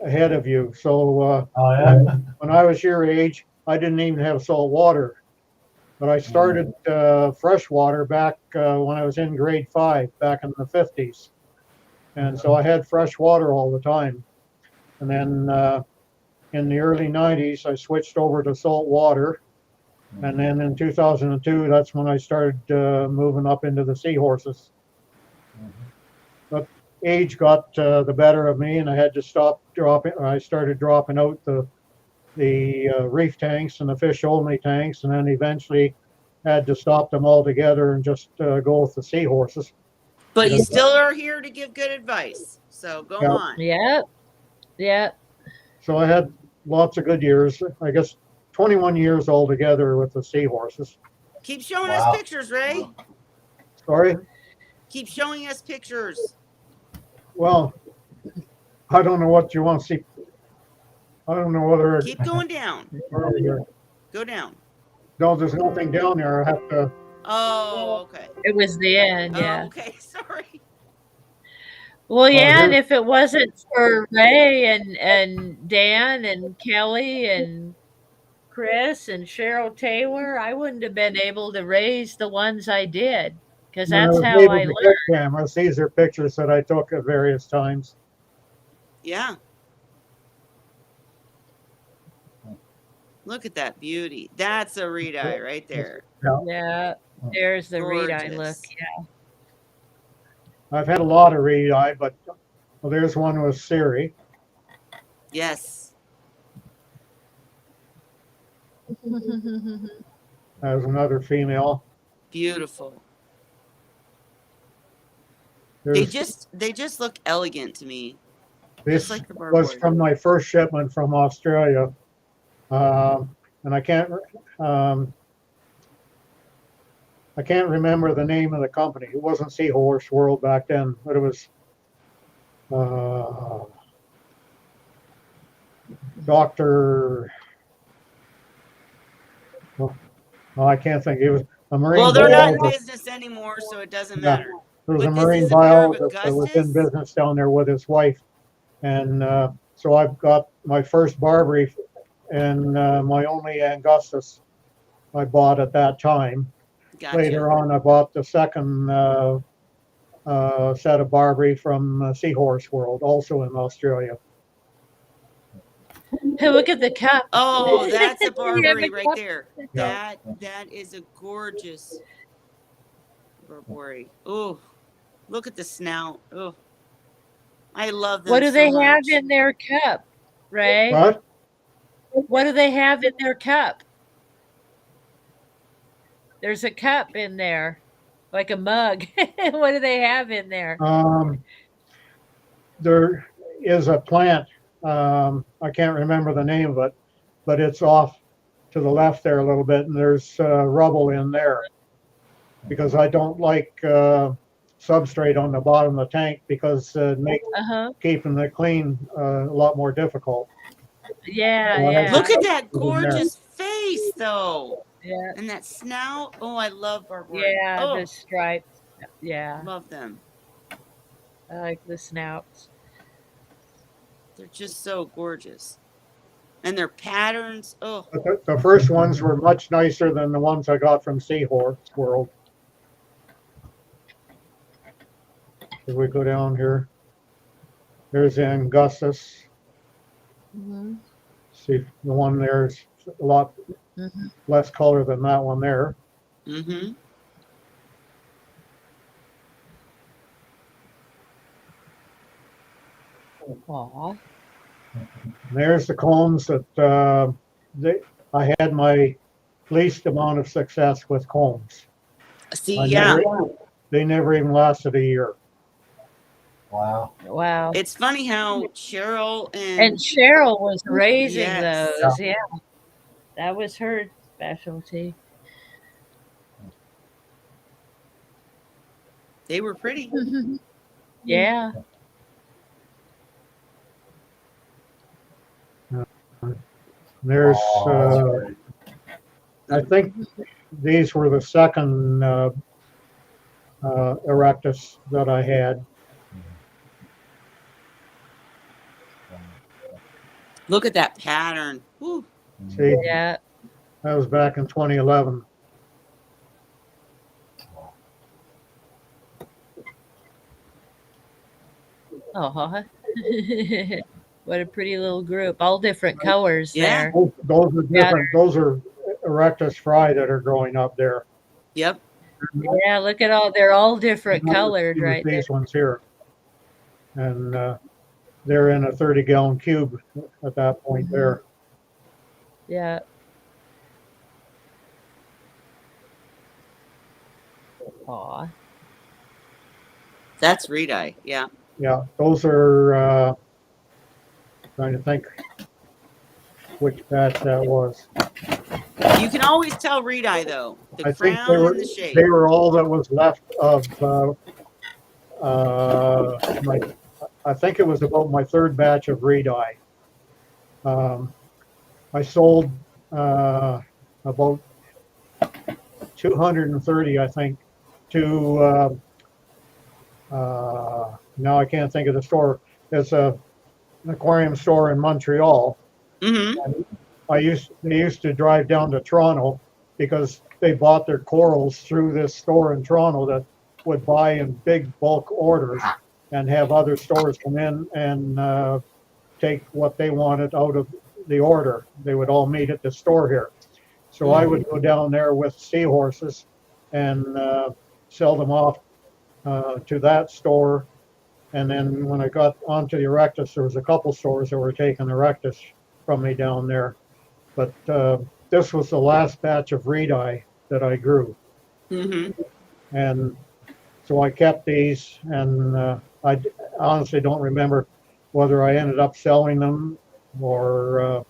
C: ahead of you. So
D: Oh yeah.
C: when I was your age, I didn't even have salt water. But I started freshwater back when I was in grade 5, back in the 50s. And so I had fresh water all the time. And then in the early 90s, I switched over to salt water. And then in 2002, that's when I started moving up into the seahorses. But age got the better of me, and I had to stop dropping. I started dropping out the reef tanks and the fish only tanks, and then eventually had to stop them altogether and just go with the seahorses.
A: But you still are here to give good advice. So go
C: Yeah.
A: on.
B: Yep. Yep.
C: So I had lots of good years. I guess 21 years altogether with the seahorses.
A: Keep showing
D: Wow.
A: us pictures, Ray.
C: Sorry.
A: Keep showing us pictures.
C: Well, I don't know what you want to see. I don't know whether
A: Keep going down. Go down.
C: No, there's nothing down there. I have to.
A: Oh, okay.
B: It was the end. Yeah.
A: Oh, okay. Sorry.
B: Well, yeah, and
C: here's-
B: if it wasn't for Ray and Dan and Kelly and Chris and Cheryl Taylor, I wouldn't have been able to raise the ones I did because
C: I
B: that's
C: was
B: how
C: able
B: I
C: to
B: learned.
C: get cameras. These are pictures that I took at various times.
A: Yeah. Look at that beauty. That's a reed eye right there.
B: Yeah, there's the reed eye look.
A: Gorgeous.
B: Yeah.
C: I've had a lot of reed eye, but well, there's one with Siri.
A: Yes.
C: There's another female.
A: Beautiful.
C: There's,
A: They just look elegant to me.
C: this
A: Just like the
C: was
A: barboard.
C: from my first shipment from Australia, and I can't remember the name of the company. It wasn't Seahorse World back then, but it was Dr. Well, I can't think. It was a marine.
A: Well, they're not in
C: biologist.
A: business anymore, so it doesn't
C: Yeah.
A: matter.
C: There was
A: But
C: a
A: this
C: marine
A: is a pair of
C: biologist that was in
A: Augustus?
C: business down there with his wife, and so I've got my first Barbary and my only Angustus I bought at that time.
A: Gotcha.
C: Later on, I bought the second set of Barbary from Seahorse World, also in Australia.
B: Hey, look at the cup.
A: Oh, that's a
B: You have
A: Barbary
B: a
A: right
B: cup?
A: there.
C: Yeah.
A: That is a gorgeous Barbary. Oh, look at the snout. Oh, I love them.
B: What do
A: so
B: they have
A: much.
B: in their cup, Ray?
C: What?
B: What do they have in their cup? There's a cup in there, like a mug. What do they have in there?
C: There is a plant. I can't remember the name of it, but it's off to the left there a little bit, and there's rubble in there because I don't like substrate on the bottom of the tank because it makes keeping it clean a lot more difficult.
B: Yeah,
C: Well,
B: yeah.
A: Look at that
C: in there.
A: gorgeous face, though.
B: Yeah,
A: And that snout. Oh, I love Barbary.
B: yeah,
A: Oh,
B: the stripes. Yeah,
A: love them.
B: I like the snouts.
A: They're just so gorgeous. And their patterns. Oh,
C: But the first ones were much nicer than the ones I got from Seahorse World. If we go down here. There's the Angustus.
B: Mhm.
C: See, the one there's a lot
B: Mhm.
C: less color than that one there.
A: Mm-hmm.
B: Aw.
C: There's the combs that I had my least amount of success with combs.
A: See,
C: I
A: yeah.
C: they never even lasted a year.
D: Wow.
B: Wow.
A: It's funny how Cheryl
B: And
A: and
B: Cheryl was raising
A: yes,
B: those. Yeah. That was her specialty.
A: they were pretty.
B: Yeah.
C: There's,
D: Oh, that's great.
C: I think these were the second erectus that I had.
A: Look at that pattern. Whew.
C: See,
B: Yeah.
C: that was back in 2011.
B: Aw. What a pretty little group. All different colors
A: Yeah.
B: there.
C: Those are
B: Yeah.
C: different. Those are erectus fry that are growing up there.
A: Yep.
B: Yeah, look at all they're all different
C: Not the
B: colored
C: same as
B: right there.
C: these ones here, and they're in a 30-gallon cube at that point
B: Mhm.
C: there.
B: Yeah. Aw.
A: That's Reed-eye. Yeah.
C: Yeah, those are trying to think which batch that was.
A: You can always tell Reed-eye though. The
C: I think
A: crown and the
C: they
A: shape.
C: were all that was left of my. I think it was about my third batch of Reed-eye. I sold about 230, I think, to now I can't think of the store. It's an aquarium store in Montreal.
A: Mm-hmm.
C: They used to drive down to Toronto because they bought their corals through this store in Toronto that would buy in big bulk orders and have other stores come in and take what they wanted out of the order. They would all meet at the store here. So I would go down there with Seahorses and sell them off to that store. And then when I got onto the Erectus, there was a couple stores that were taking Erectus from me down there. But this was the last batch of Reed-eye that I grew.
A: Mm-hmm.
C: And so I kept these, and I honestly don't remember whether I ended up selling them or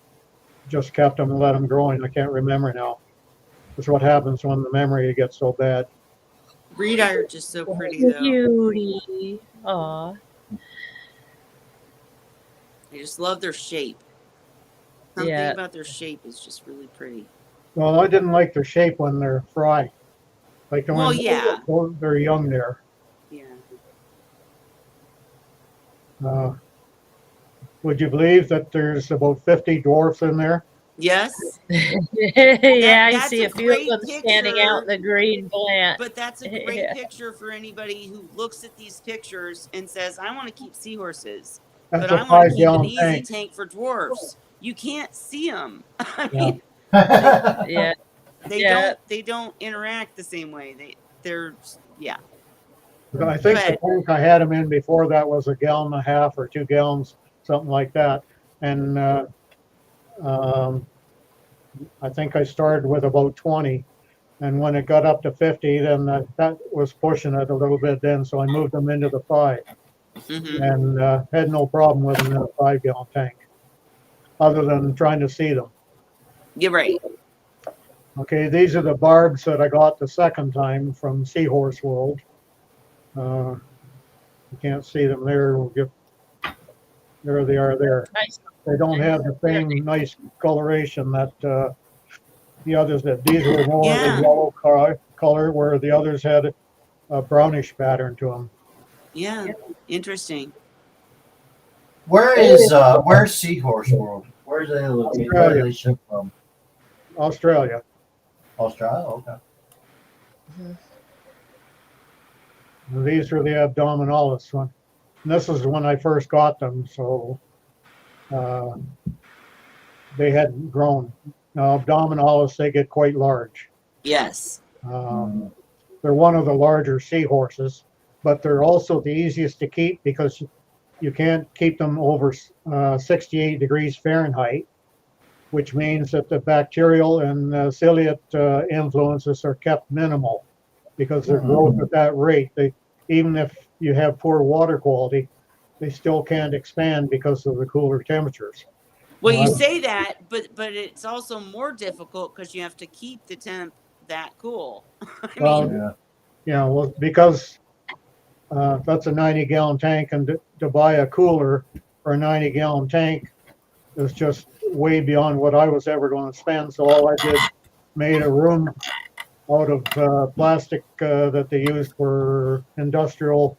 C: just kept them and let them growing. I can't remember now. That's what happens when the memory gets so bad.
A: Reed-eye are just so pretty
B: The
A: though.
B: beauty. Aw.
A: I just love their shape. Something
B: Yeah.
A: about their shape is just really pretty.
C: Well, I didn't like their shape when they're fry. Like the
A: Well,
C: ones
A: yeah.
C: they're young there.
A: Yeah.
C: Would you believe that there's about 50 dwarfs in there?
A: Yes.
B: Yeah, I
A: That's
B: see
A: a
B: a few of
A: great
B: them standing out in
A: picture.
B: the green plant.
A: But that's a great
B: Yeah.
A: picture for anybody who looks at these pictures and says, I want to keep seahorses,
C: That's
A: but
C: a
A: I want to keep an
C: 5-gallon
A: easy
C: tank.
A: tank for dwarfs. You can't see them. I
C: Yeah.
A: mean,
B: Yeah.
A: they
B: Yeah.
A: don't interact the same way. They're yeah.
C: I think the
A: But
C: tank I had them in before that was 1.5 gallons or 2 gallons, something like that. And um, I think I started with about 20. And when it got up to 50, then that was pushing it a little bit then. So I moved them into the 5
A: mhm.
C: and had no problem with them in a 5-gallon tank, other than trying to see them.
A: You're right.
C: Okay, these are the barbs that I got the second time from Seahorse World. You can't see them there. There they are there.
B: Nice.
C: They don't have the
B: There
C: same nice coloration that the others did. These were more of
A: Yeah.
C: a yellow color, where the others had a brownish pattern to them.
A: Yeah. Interesting.
D: Where's Seahorse World? Where's they located? Where do they ship from?
C: Australia.
D: Australia? Okay.
C: And these are the abdominalis one. And this is when I first got them, so uh, they hadn't grown. Now, abdominalis, they get quite large.
A: Yes.
C: They're one of the larger seahorses, but they're also the easiest to keep because you can't keep them over 68 degrees Fahrenheit, which means that the bacterial and ciliate influences are kept minimal because their growth at that rate. Even if you have poor water quality, they still can't expand because of the cooler temperatures.
A: Well, you say that, but it's also more difficult because you have to keep the temp that cool.
C: Because that's a 90-gallon tank, and to buy a cooler for a 90-gallon tank is just way beyond what I was ever going to spend. So all I did, made a room out of plastic that they used for industrial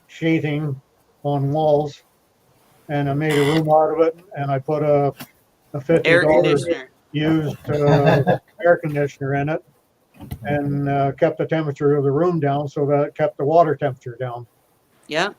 C: sheathing on walls, and I made a room out of it, and I put a
A: Air
C: $50
A: conditioner.
C: used air conditioner in it, and kept the temperature of the room down so that it kept the water temperature down.
A: Yeah.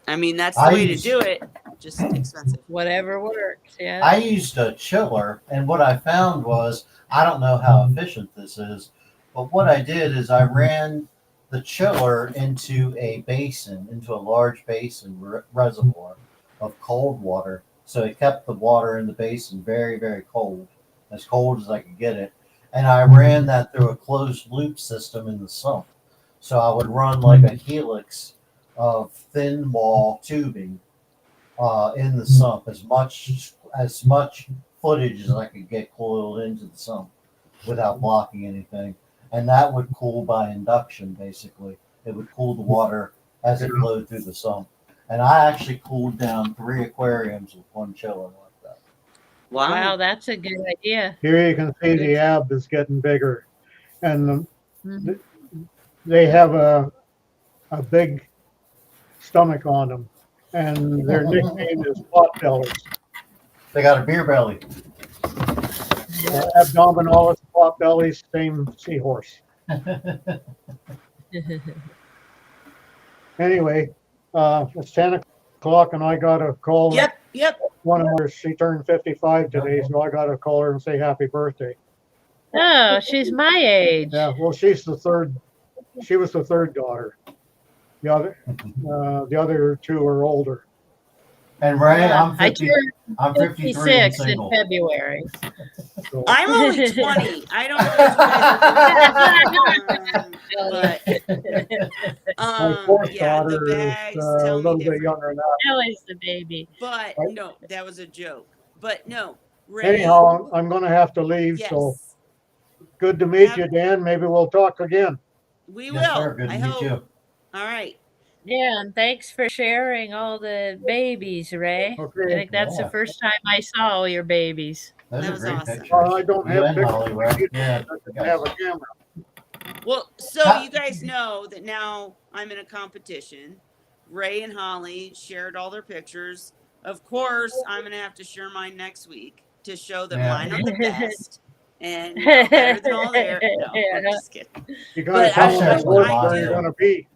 A: I mean, that's the way to do it. Just expensive.
B: Whatever works. Yeah.
D: I used a chiller, and what I found was, I don't know how efficient this is, but what I did is I ran the chiller into a basin, into a large basin reservoir of cold water. So it kept the water in the basin very, very cold as I could get it. And I ran that through a closed loop system in the sump. So I would run like a helix of thin wall tubing in the sump, as much footage as I could get coiled into the sump without blocking anything, and that would cool by induction. Basically, it would cool the water as it flowed through the sump, and I actually cooled down 3 aquariums with one chiller like that.
B: Wow, that's a good idea.
C: Here you can see the ab is getting bigger, and they have a big stomach on them, and their nickname is pot bellies.
D: They got a beer belly.
C: Abdominalis, pot bellies, same seahorse. Anyway, it's 10 o'clock, and I got a call.
A: Yep.
C: One of her, she turned 55 today, so I got to call her and say happy birthday.
B: Oh, she's my age.
C: Yeah, well, she's the third. She was the third daughter. The other two are older.
D: And Ray, I'm 53 and
B: 56 in
D: single.
B: February.
C: So,
A: I'm only 20. I don't know.
C: my fourth
A: Yeah, the
C: daughter
A: bags
C: is a
A: tell
C: little
A: me
C: bit
A: different.
C: younger than that.
B: Now is the baby.
A: But no, that was a joke. But no, Ray.
C: Anyhow, I'm going to have to leave.
A: Yes.
C: So good to meet you, Dan. Maybe we'll talk again.
A: We
D: Yes,
A: will.
D: sir. Good to
A: I
D: meet
A: hope.
D: you.
A: All right.
B: Yeah, and thanks for sharing all the babies, Ray.
C: Okay.
B: I think that's the first time I saw all your babies.
D: Those
A: That
D: are
A: was
D: great
A: awesome.
D: pictures.
C: I don't
D: You
C: have
D: and
C: pictures.
D: Holly, right? Yeah.
C: I don't have a camera.
A: Well, so you guys know that now I'm in a competition. Ray and Holly shared all their pictures. Of course, I'm going to have to share mine next week to show that mine are the best and better than all their. No, I'm just kidding.
C: You got to tell me what they're going to be.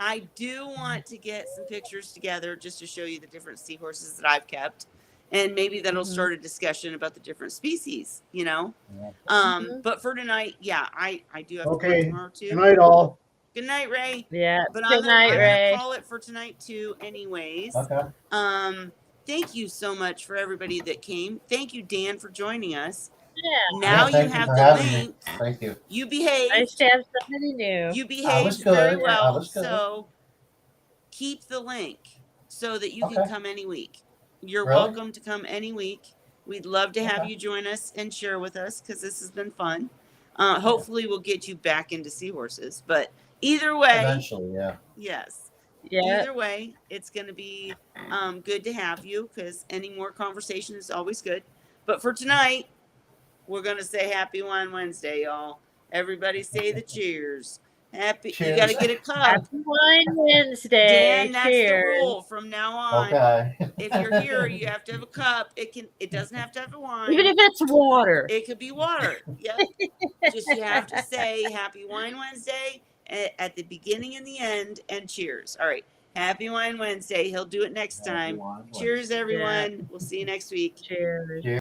A: I do want to get some pictures together just to show you the different seahorses that I've kept. And maybe that'll start a discussion about the different species, you know? But for tonight, I do have to work tomorrow too.
C: Good night, all.
A: Good night, Ray.
B: Yeah.
A: But
B: Good night, Ray.
A: I'm gonna call it for tonight too, anyways.
D: Okay.
A: Thank you so much for everybody that came. Thank you, Dan, for joining us.
B: Yeah.
A: Now you have the link.
D: Thank you.
A: You behaved.
B: Nice to have somebody new.
A: You behaved very well. So keep the link so that you can come any week. You're welcome to come any week. We'd love to have you join us and share with us because this has been fun. Hopefully we'll get you back into seahorses, but either way,
D: eventually,
A: yes.
B: Yeah.
A: Either way, it's going to be good to have you because any more conversation is always good. But for tonight, we're going to say Happy Wine Wednesday, y'all. Everybody say the cheers. Cheers. You got to get a cup.
B: Happy Wine Wednesday.
A: Dan, that's
B: cheers.
A: the rule from now on.
D: Okay.
A: If you're here, you have to have a cup. It doesn't have to have a wine.
B: Even if it's water.
A: It could be water. Yep. Just you have to say Happy Wine Wednesday at the beginning and the end and cheers. All right. Happy Wine Wednesday. He'll do it next
D: Happy
A: time.
D: Wine Wednesday.
A: Cheers, everyone. We'll see you next week.
B: Cheers.
D: Cheers.